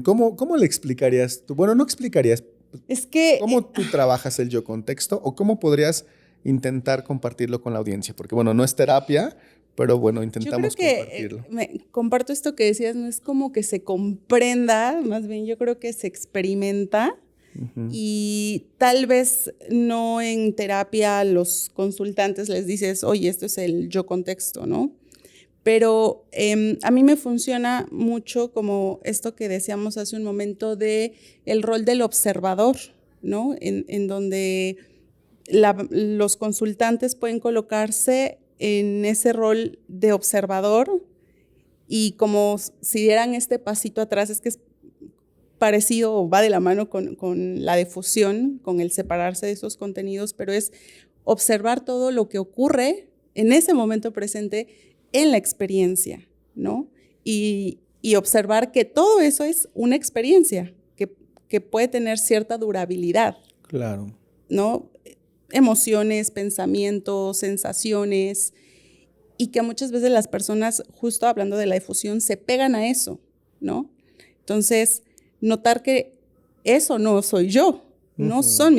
¿cómo le explicarías tú? Bueno, no explicarías. Es que... ¿Cómo tú trabajas el yo contexto o cómo podrías intentar compartirlo con la audiencia? Porque, bueno, no es terapia, pero bueno, intentamos compartirlo. Comparto esto que decías, no es como que se comprenda, más bien yo creo que se experimenta. Y tal vez no en terapia a los consultantes les dices, oye, esto es el yo contexto, ¿no? Pero a mí me funciona mucho como esto que decíamos hace un momento de el rol del observador, ¿no? En donde los consultantes pueden colocarse en ese rol de observador y como si dieran este pasito atrás, es que es parecido o va de la mano con la difusión, con el separarse de esos contenidos, pero es observar todo lo que ocurre en ese momento presente en la experiencia, ¿no? Y observar que todo eso es una experiencia que puede tener cierta durabilidad. Claro. ¿No? Emociones, pensamientos, sensaciones, y que muchas veces las personas, justo hablando de la difusión, se pegan a eso, ¿no? Entonces, notar que eso no soy yo, no soy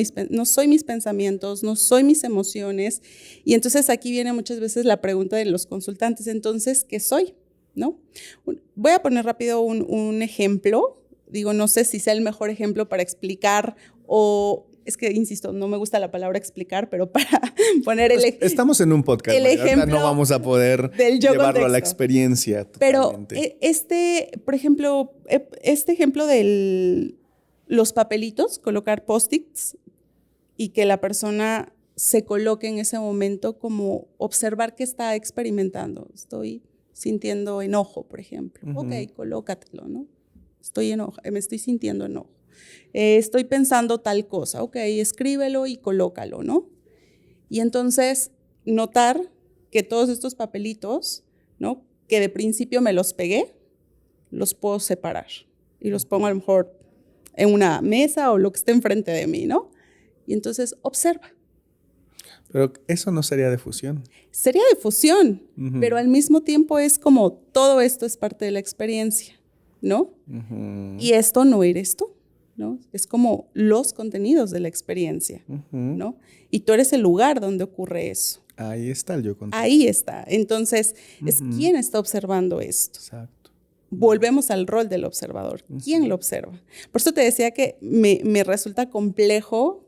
mis pensamientos, no soy mis emociones. Y entonces aquí viene muchas veces la pregunta de los consultantes, entonces, ¿qué soy? ¿No? Voy a poner rápido un ejemplo. Digo, no sé si sea el mejor ejemplo para explicar o... Es que, insisto, no me gusta la palabra explicar, pero para poner el ejemplo. Estamos en un podcast, el ejemplo no vamos a poder llevarlo contexto a la experiencia. Totalmente. Pero por ejemplo, este ejemplo de los papelitos, colocar post-its y que la persona se coloque en ese momento como observar qué está experimentando. Estoy sintiendo enojo, por ejemplo. Ok, colócatelo, ¿no? Me estoy sintiendo enojo. Estoy pensando tal cosa, ok, escríbelo y colócalo, ¿no? Y entonces notar que todos estos papelitos, ¿no? Que de principio me los pegué, los puedo separar y los pongo a lo mejor en una mesa o lo que esté enfrente de mí, ¿no? Y entonces observa. Pero eso no sería difusión. Sería difusión, pero al mismo tiempo es como todo esto es parte de la experiencia, ¿no? Y esto no eres tú. ¿no? Es como los contenidos de la experiencia, ¿no? Y tú eres el lugar donde ocurre eso. Ahí está el yo contexto. Ahí está. Entonces, es quién está observando esto. Exacto. Volvemos al rol del observador. ¿Quién lo observa? Por eso te decía que me resulta complejo,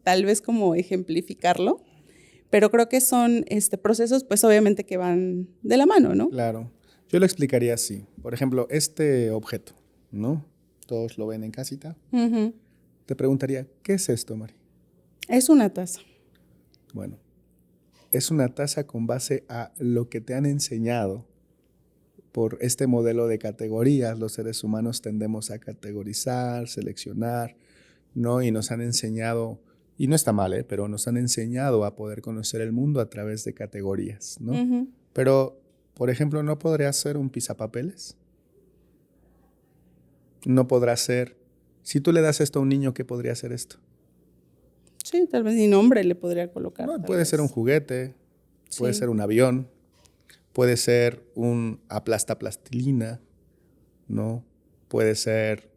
tal vez como ejemplificarlo, pero creo que son procesos, pues obviamente que van de la mano, ¿no? Claro. Yo lo explicaría así. Por ejemplo, este objeto, ¿no? Todos lo ven en casita. Te preguntaría, ¿qué es esto, Mari? Es una taza. Bueno, es una taza con base a lo que te han enseñado. Por este modelo de categorías, los seres humanos tendemos a categorizar, seleccionar, ¿no? Y nos han enseñado, y no está mal, pero nos han enseñado a poder conocer el mundo a través de categorías, ¿no? Pero, por ejemplo, ¿no podría ser un pisapapeles? No podrá ser. Si tú le das esto a un niño, ¿qué podría ser esto? Sí, tal vez ni nombre le podría colocar. No, puede ser un juguete, puede Sí. ser un avión, puede ser un aplasta-plastilina, ¿no? Puede ser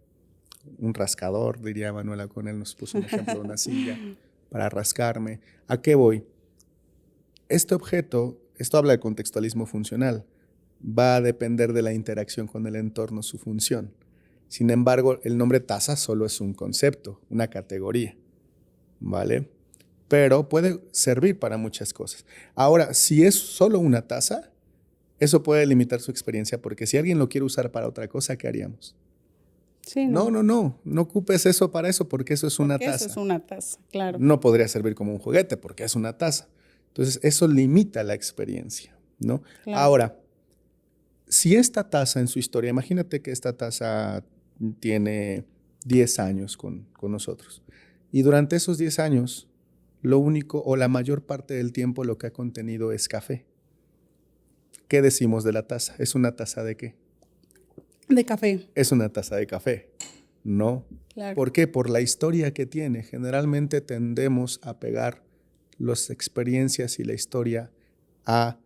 un rascador, diría Manuela Conel, nos puso un ejemplo de una silla para rascarme. ¿A qué voy? Este objeto, esto habla de contextualismo funcional, va a depender de la interacción con el entorno, su función. Sin embargo, el nombre taza solo es un concepto, una categoría, ¿vale? Pero puede servir para muchas cosas. Ahora, si es solo una taza, eso puede limitar su experiencia, porque si alguien lo quiere usar para otra cosa, ¿qué haríamos? Sí, No ocupes eso para eso, porque eso es una porque taza. eso es una taza, claro. No podría servir como un juguete, porque es una taza. Entonces, eso limita la experiencia, ¿no? Claro. Ahora, si esta taza en su historia, imagínate que esta taza tiene 10 años con nosotros, y durante esos 10 años, lo único o la mayor parte del tiempo lo que ha contenido es café. ¿Qué decimos de la taza? ¿Es una taza de qué? De café. Es una taza de café, ¿no? Claro. ¿Por qué? Por la historia que tiene. Generalmente tendemos a pegar las experiencias y la historia a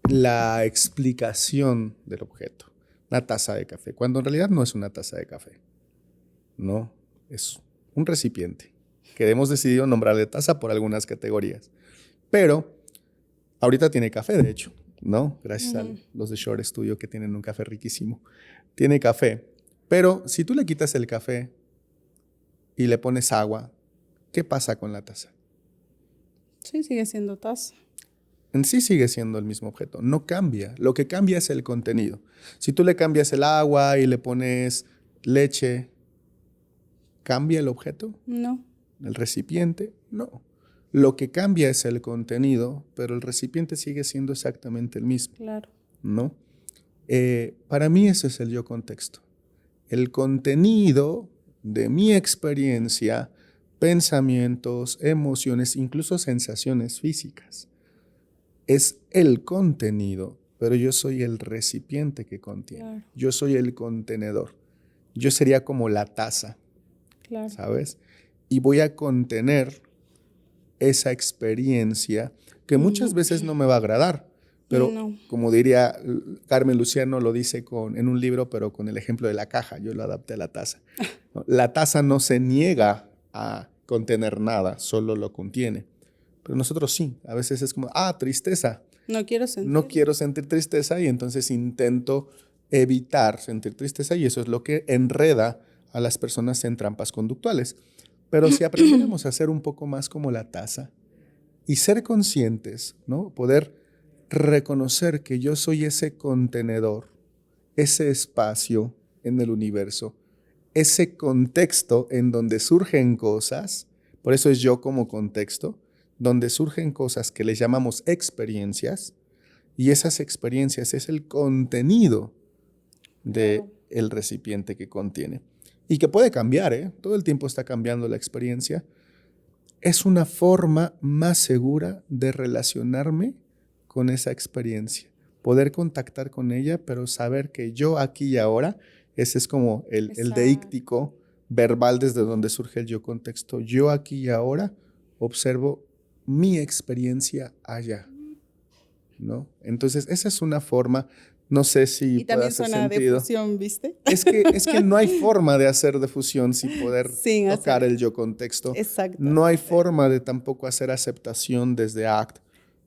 la explicación del objeto. Una taza de café, cuando en realidad no es una taza de café, ¿no? Es un recipiente que hemos decidido nombrarle taza por algunas categorías. Pero ahorita tiene café, de hecho, ¿no? Gracias a los de Shore Studio que tienen un café riquísimo. Tiene café, pero si tú le quitas el café y le pones agua, ¿qué pasa con la taza? Sí, sigue siendo taza. En sí sigue siendo el mismo objeto, no cambia. Lo que cambia es el contenido. Si tú le cambias el agua y le pones leche, ¿cambia el objeto? No. ¿El recipiente? No. Lo que cambia es el contenido, pero el recipiente sigue siendo exactamente el mismo. Claro. ¿No? Para mí ese es el yo contexto. El contenido de mi experiencia, pensamientos, emociones, incluso sensaciones físicas. Es el contenido, pero yo soy el recipiente que contiene. Claro. Yo soy el contenedor. Yo sería como la taza, Claro. ¿sabes? Y voy a contener esa experiencia que muchas veces no me va a agradar, pero como diría Carmen Luciano, lo dice en un libro, pero con el ejemplo de la caja, yo lo adapté a la taza. La taza no se niega a contener nada, solo lo contiene. Pero nosotros sí, a veces es como, tristeza. No quiero sentir. No quiero sentir tristeza y entonces intento evitar sentir tristeza y eso es lo que enreda a las personas en trampas conductuales. Pero si aprendiéramos a ser un poco más como la taza y ser conscientes, ¿no? Poder reconocer que yo soy ese contenedor, ese espacio en el universo, ese contexto en donde surgen cosas, por eso es yo como contexto, donde surgen cosas que les llamamos experiencias, y esas experiencias es el contenido del recipiente que contiene. Y que puede cambiar, ¿eh? Todo el tiempo está cambiando la experiencia. Es una forma más segura de relacionarme con esa experiencia. Poder contactar con ella, pero saber que yo aquí y ahora, ese es como el deíctico verbal desde donde surge el yo contexto. Yo aquí y ahora observo mi experiencia allá, ¿no? Entonces, esa es una forma No sé si Y puede también hacer suena sentido. de fusión, ¿viste? Es que no hay forma de hacer difusión sin poder Sin tocar hacer. el yo contexto. Exacto. No hay forma de tampoco hacer aceptación desde ACT,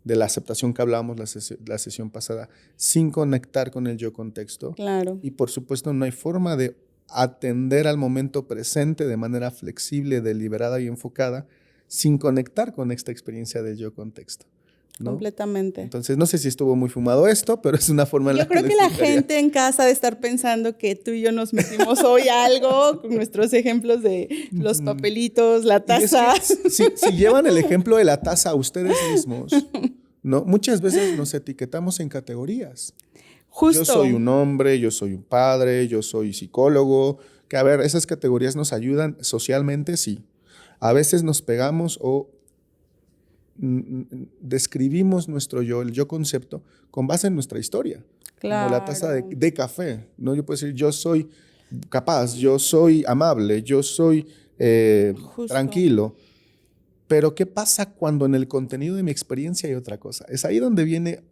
de la aceptación que hablábamos la sesión pasada, sin conectar con el yo contexto. Claro. Y por supuesto no hay forma de atender al momento presente de manera flexible, deliberada y enfocada, sin conectar con esta experiencia del yo contexto, ¿no? Completamente. Entonces, no sé si estuvo muy fumado esto, pero es una forma en la Yo creo que que lo la explicaría. gente en casa de estar pensando que tú y yo nos metimos hoy algo con nuestros ejemplos de los papelitos, la Y es taza. que si llevan el ejemplo de la taza a ustedes mismos, ¿no? Muchas veces nos etiquetamos en categorías. Justo. Yo soy un hombre, yo soy un padre, yo soy psicólogo. Que a ver, esas categorías nos ayudan socialmente, sí. A veces nos pegamos o describimos nuestro yo, el yo concepto, con base en nuestra historia. Claro. Como la taza de café, ¿no? Yo puedo decir, yo soy capaz, yo soy amable, yo soy tranquilo. Pero ¿qué pasa cuando en el contenido de mi experiencia hay otra cosa? Es ahí donde viene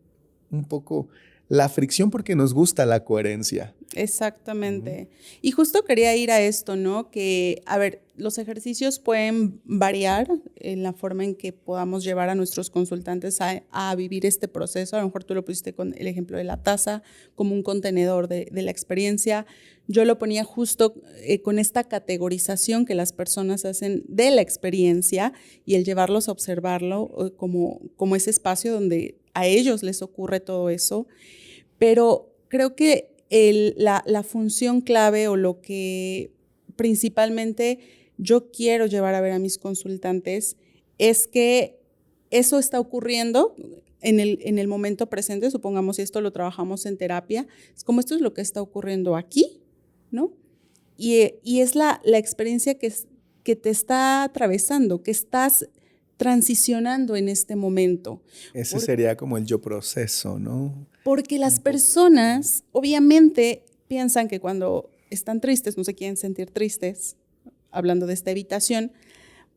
un poco la fricción porque nos gusta la coherencia. Exactamente. Y justo quería ir a esto, ¿no? Que, a ver, los ejercicios pueden variar en la forma en que podamos llevar a nuestros consultantes a vivir este proceso. A lo mejor tú lo pusiste con el ejemplo de la taza como un contenedor de la experiencia. Yo lo ponía justo con esta categorización que las personas hacen de la experiencia y el llevarlos a observarlo como ese espacio donde a ellos les ocurre todo eso. Pero creo que la función clave o lo que principalmente yo quiero llevar a ver a mis consultantes es que eso está ocurriendo en el momento presente. Supongamos si esto lo trabajamos en terapia, es como esto es lo que está ocurriendo aquí, ¿no? Y es la experiencia que te está atravesando, que estás transicionando en este momento. Ese sería como el yo proceso, ¿no? Porque las personas obviamente piensan que cuando están tristes no se quieren sentir tristes, hablando de esta evitación,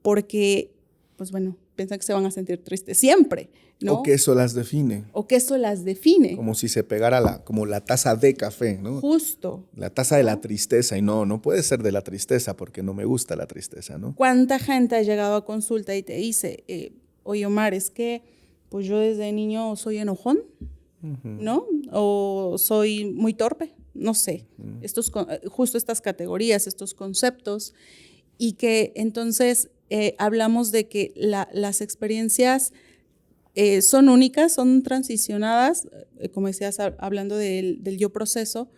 porque, pues bueno, piensan que se van a sentir tristes siempre, ¿no? O que eso las define. O que eso las define. Como si se pegara como la taza de café, ¿no? Justo. La taza de la tristeza. Y no puede ser de la tristeza porque no me gusta la tristeza, ¿no? ¿Cuánta gente ha llegado a consulta y te dice, oye Omar, es que pues yo desde niño soy enojón, ¿no? O soy muy torpe, no sé. Justo estas categorías, estos conceptos. Y que entonces hablamos de que las experiencias son únicas, son transicionadas, como decías, hablando del yo proceso,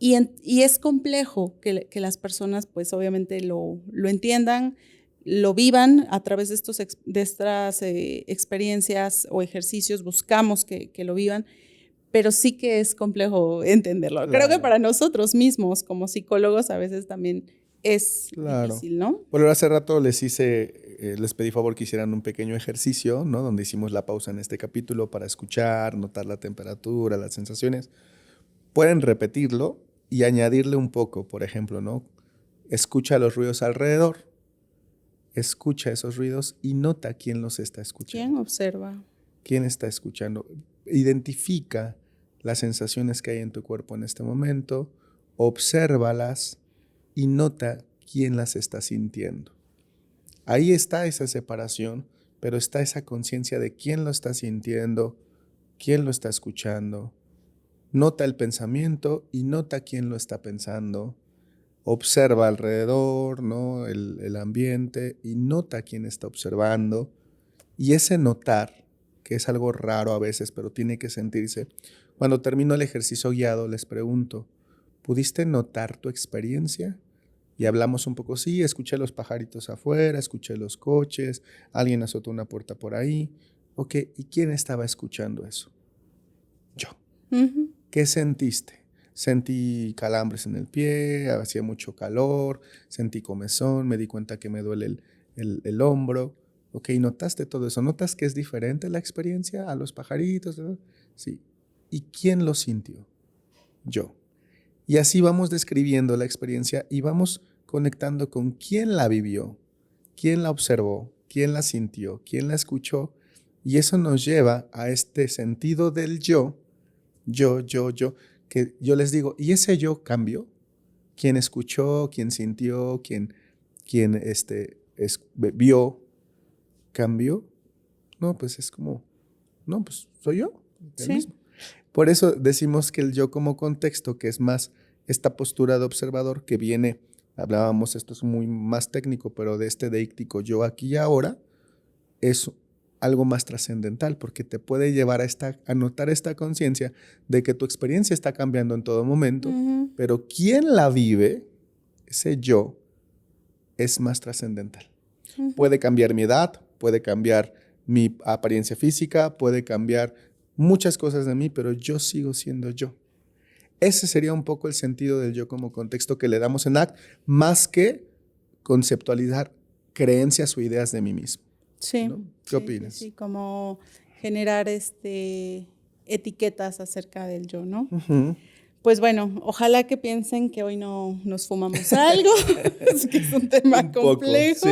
y es complejo que las personas, pues obviamente lo entiendan, lo vivan a través de estas experiencias o ejercicios, buscamos que lo vivan, pero sí que es complejo entenderlo. Claro. Creo que para nosotros mismos, como psicólogos, a veces también es difícil, ¿no? Bueno, hace rato les pedí favor que hicieran un pequeño ejercicio, ¿no? Donde hicimos la pausa en este capítulo para escuchar, notar la temperatura, las sensaciones. Pueden repetirlo y añadirle un poco, por ejemplo, ¿no? Escucha los ruidos alrededor, escucha esos ruidos y nota quién los está escuchando. ¿Quién observa? ¿Quién está escuchando? Identifica las sensaciones que hay en tu cuerpo en este momento, obsérvalas y nota quién las está sintiendo. Ahí está esa separación, pero está esa conciencia de quién lo está sintiendo, quién lo está escuchando. Nota el pensamiento y nota quién lo está pensando. Observa alrededor, ¿no? el ambiente y nota quién está observando. Y ese notar, que es algo raro a veces, pero tiene que sentirse. Cuando termino el ejercicio guiado, les pregunto, ¿pudiste notar tu experiencia? Y hablamos un poco, sí, escuché los pajaritos afuera, escuché los coches, alguien azotó una puerta por ahí. Ok, ¿y quién estaba escuchando eso? Yo. Uh-huh. ¿Qué sentiste? Sentí calambres en el pie, hacía mucho calor, sentí comezón, me di cuenta que me duele el hombro. Ok, ¿notaste todo eso? ¿Notas que es diferente la experiencia a los pajaritos? ¿No? Sí. ¿Y quién lo sintió? Yo. Y así vamos describiendo la experiencia y vamos conectando con quién la vivió, quién la observó, quién la sintió, quién la escuchó. Y eso nos lleva a este sentido del yo yo, que yo les digo, ¿y ese yo cambió? ¿Quién escuchó? ¿Quién sintió? ¿Quién vio? ¿Cambió? No, pues es como, no, pues soy yo, el mismo. Por eso decimos que el yo como contexto, que es más esta postura de observador que viene, hablábamos, esto es muy más técnico, pero de este deíctico yo aquí y ahora, es algo más trascendental, porque te puede llevar a notar esta conciencia de que tu experiencia está cambiando en todo momento, pero quien la vive, ese yo, es más trascendental. Puede cambiar mi edad, puede cambiar mi apariencia física, puede cambiar muchas cosas de mí, pero yo sigo siendo yo. Ese sería un poco el sentido del yo como contexto que le damos en ACT, más que conceptualizar creencias o ideas de mí mismo. Sí. ¿No? ¿Qué opinas? Sí, como generar etiquetas acerca del yo, ¿no? Pues bueno, ojalá que piensen que hoy no nos fumamos algo, es que es un tema complejo,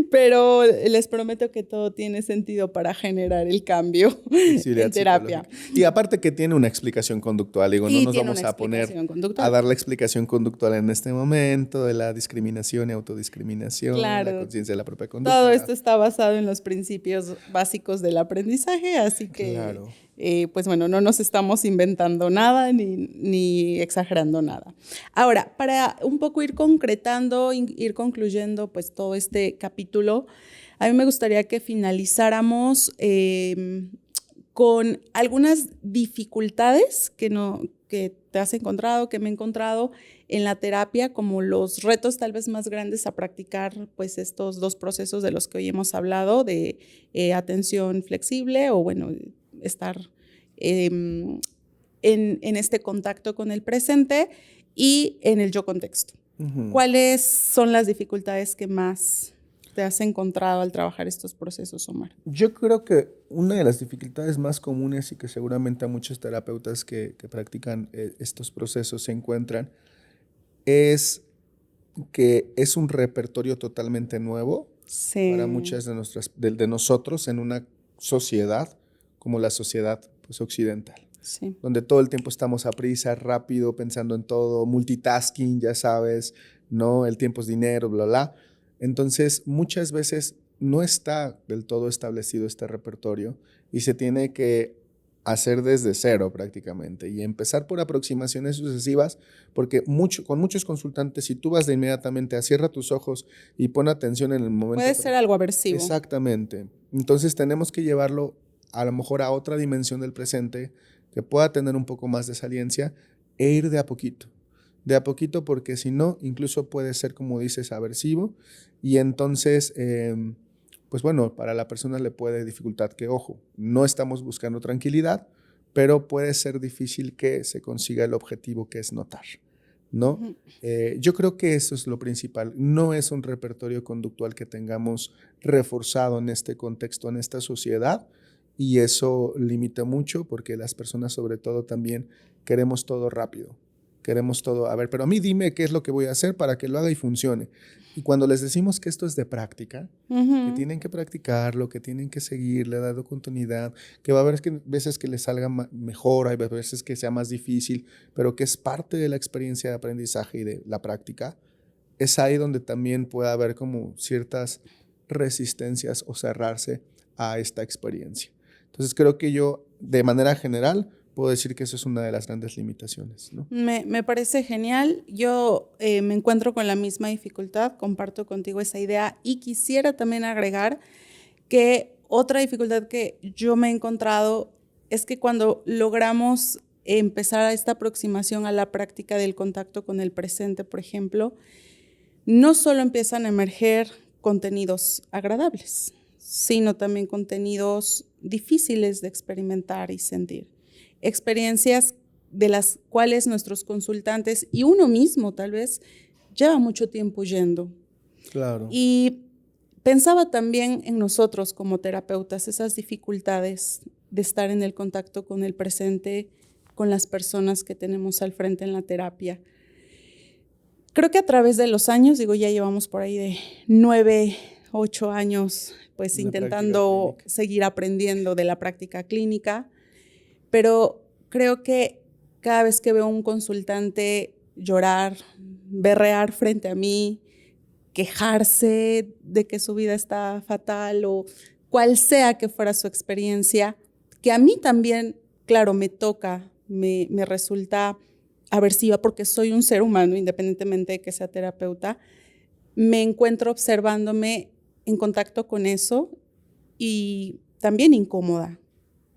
pero les prometo que todo tiene sentido para generar el cambio en terapia. Y aparte que tiene una explicación conductual, digo, no nos vamos a poner a dar la explicación conductual en este momento de la discriminación y autodiscriminación, la conciencia de la propia conducta. Todo esto está basado en los principios básicos del aprendizaje, así que pues bueno, no nos estamos inventando nada ni exagerando nada. Ahora, para un poco ir concretando, ir concluyendo pues todo este capítulo, a mí me gustaría que finalizáramos con algunas dificultades que te has encontrado, que me he encontrado en la terapia, como los retos tal vez más grandes a practicar pues estos dos procesos de los que hoy hemos hablado, de atención flexible o bueno, estar en este contacto con el presente y en el yo contexto. ¿Cuáles son las dificultades que más te has encontrado al trabajar estos procesos, Omar? Yo creo que una de las dificultades más comunes y que seguramente a muchos terapeutas que practican estos procesos se encuentran es que es un repertorio totalmente nuevo para muchas de nosotros en una sociedad como la sociedad pues, occidental, donde todo el tiempo estamos a prisa, rápido, pensando en todo, multitasking, ya sabes, ¿no? El tiempo es dinero, bla, bla. Entonces, muchas veces no está del todo establecido este repertorio y se tiene que hacer desde cero prácticamente y empezar por aproximaciones sucesivas, porque con muchos consultantes, si tú vas de inmediatamente a cierra tus ojos y pon atención en el momento. Puede ser algo aversivo. Exactamente. Entonces tenemos que llevarlo a lo mejor a otra dimensión del presente que pueda tener un poco más de saliencia e ir de a poquito. De a poquito, porque si no, incluso puede ser, como dices, aversivo y entonces, pues bueno, para la persona le puede dificultar que, ojo, no estamos buscando tranquilidad, pero puede ser difícil que se consiga el objetivo que es notar, ¿no? Yo creo que eso es lo principal. No es un repertorio conductual que tengamos reforzado en este contexto, en esta sociedad, y eso limita mucho porque las personas sobre todo también queremos todo rápido. Queremos todo, a ver, pero a mí dime qué es lo que voy a hacer para que lo haga y funcione. Y cuando les decimos que esto es de práctica, que tienen que practicarlo, que tienen que seguirle, dando continuidad, que va a haber veces que les salga mejor, hay veces que sea más difícil, pero que es parte de la experiencia de aprendizaje y de la práctica, es ahí donde también puede haber como ciertas resistencias o cerrarse a esta experiencia. Entonces creo que yo, de manera general, puedo decir que eso es una de las grandes limitaciones, ¿no? Me parece genial. Yo me encuentro con la misma dificultad, comparto contigo esa idea y quisiera también agregar que otra dificultad que yo me he encontrado es que cuando logramos empezar a esta aproximación a la práctica del contacto con el presente, por ejemplo, no solo empiezan a emerger contenidos agradables, sino también contenidos difíciles de experimentar y sentir. Experiencias de las cuales nuestros consultantes y uno mismo tal vez lleva mucho tiempo yendo. Claro. Y pensaba también en nosotros como terapeutas, esas dificultades de estar en el contacto con el presente, con las personas que tenemos al frente en la terapia. Creo que a través de los años, digo, ya llevamos por ahí de 9, 8 años, pues intentando seguir aprendiendo de la práctica clínica, pero creo que cada vez que veo a un consultante llorar, berrear frente a mí, quejarse de que su vida está fatal o cual sea que fuera su experiencia, que a mí también, claro, me toca, me resulta aversiva porque soy un ser humano, independientemente de que sea terapeuta, me encuentro observándome en contacto con eso y también incómoda.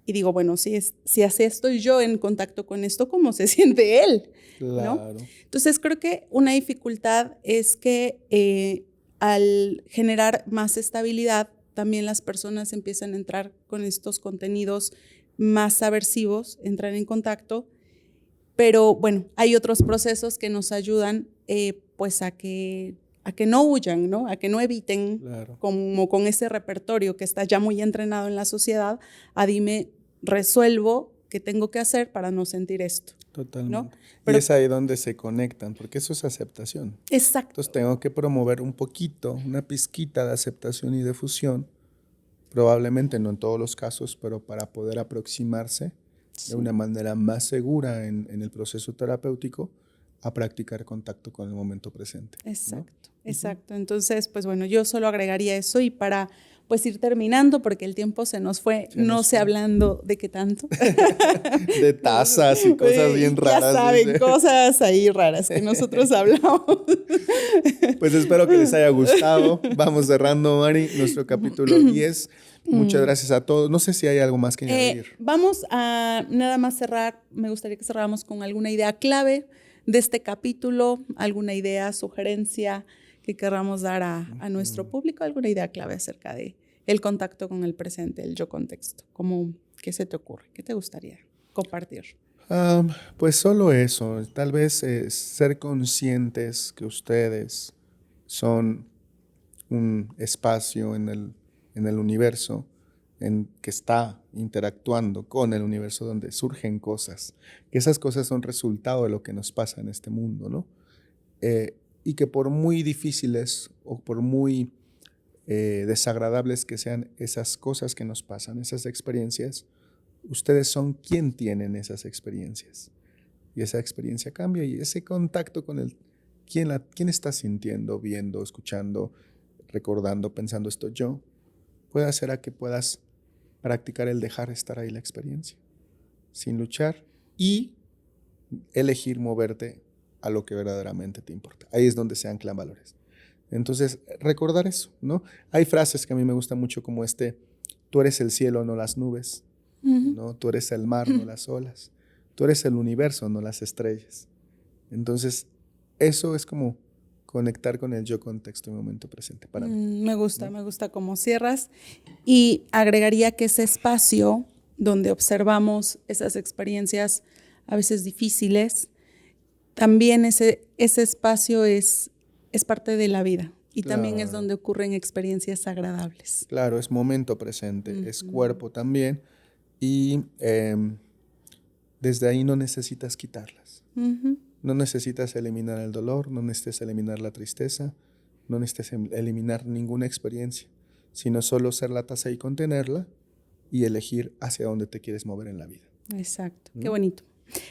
Y digo, bueno, si así estoy yo en contacto con esto, ¿cómo se siente él? Claro. ¿No? Entonces, creo que una dificultad es que al generar más estabilidad, también las personas empiezan a entrar con estos contenidos más aversivos, entrar en contacto. Pero bueno, hay otros procesos que nos ayudan pues a que no huyan, ¿no? A que no eviten, Claro. como con ese repertorio que está ya muy entrenado en la sociedad, a dime, resuelvo qué tengo que hacer para no sentir esto. Totalmente. ¿No? Y Pero, es ahí donde se conectan, porque eso es aceptación. exacto. Entonces tengo que promover un poquito, una pizquita de aceptación y de fusión, probablemente no en todos los casos, pero para poder aproximarse Sí. de una manera más segura en el proceso terapéutico a practicar contacto con el momento presente, ¿no? Exacto, exacto. Entonces, pues bueno, yo solo agregaría eso y para pues ir terminando, porque el tiempo se nos fue, no sé hablando de qué tanto. De tazas y cosas bien raras. Ya saben, dice. cosas ahí raras que nosotros hablamos. Pues espero que les haya gustado. Vamos cerrando, Mari, nuestro capítulo 10. Muchas gracias a todos. No sé si hay algo más que añadir. Vamos a nada más cerrar. Me gustaría que cerráramos con alguna idea clave de este capítulo, alguna idea, sugerencia que querramos dar a nuestro público, alguna idea clave acerca de el contacto con el presente, el yo contexto. ¿Qué se te ocurre? ¿Qué te gustaría compartir? Pues solo eso, tal vez ser conscientes que ustedes son un espacio en el universo que está interactuando con el universo donde surgen cosas, que esas cosas son resultado de lo que nos pasa en este mundo, ¿no? Y que por muy difíciles o por muy desagradables que sean esas cosas que nos pasan, esas experiencias, ustedes son quien tienen esas experiencias. Y esa experiencia cambia y ese contacto con quién está sintiendo, viendo, escuchando, recordando, pensando esto yo, puede hacer a que puedas practicar el dejar estar ahí la experiencia, sin luchar y elegir moverte a lo que verdaderamente te importa. Ahí es donde se anclan valores. Entonces, recordar eso, ¿no? Hay frases que a mí me gustan mucho como tú eres el cielo, no las nubes, ¿no? Tú eres el mar, no las olas. Tú eres el universo, no las estrellas. Entonces, eso es como conectar con el yo contexto en el momento presente para mí. Me gusta cómo cierras. Y agregaría que ese espacio donde observamos esas experiencias a veces difíciles, también ese espacio es parte de la vida y también es donde ocurren experiencias agradables. Claro, es momento presente, es cuerpo también y desde ahí no necesitas quitarlas. No necesitas eliminar el dolor, no necesitas eliminar la tristeza, no necesitas eliminar ninguna experiencia, sino solo ser la taza y contenerla y elegir hacia dónde te quieres mover en la vida. Exacto, qué bonito.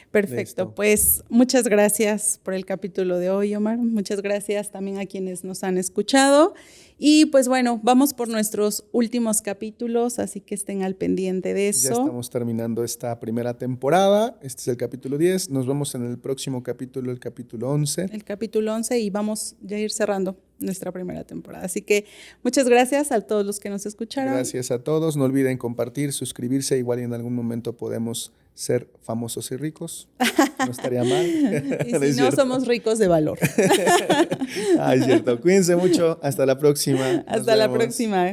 Perfecto, Listo. pues muchas gracias por el capítulo de hoy, Omar. Muchas gracias también a quienes nos han escuchado. Y pues bueno, vamos por nuestros últimos capítulos, así que estén al pendiente de eso. Ya estamos terminando esta primera temporada. Este es el capítulo 10. Nos vemos en el próximo capítulo, el capítulo 11. El capítulo 11 y vamos ya a ir cerrando nuestra primera temporada. Así que muchas gracias a todos los que nos escucharon. Gracias a todos. No olviden compartir, suscribirse. Igual y en algún momento podemos ser famosos y ricos. No estaría mal. Y si no, somos ricos de valor. Ah, es cierto. Cuídense mucho. Hasta la próxima. Hasta la próxima.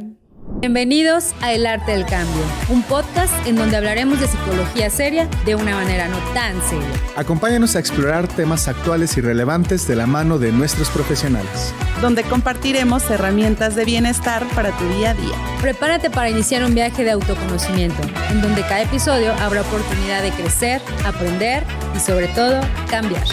Bienvenidos a El Arte del Cambio, un podcast en donde hablaremos de psicología seria de una manera no tan seria. Acompáñanos a explorar temas actuales y relevantes de la mano de nuestros profesionales. Donde compartiremos herramientas de bienestar para tu día a día. Prepárate para iniciar un viaje de autoconocimiento, en donde cada episodio habrá oportunidad de crecer, aprender y sobre todo cambiar.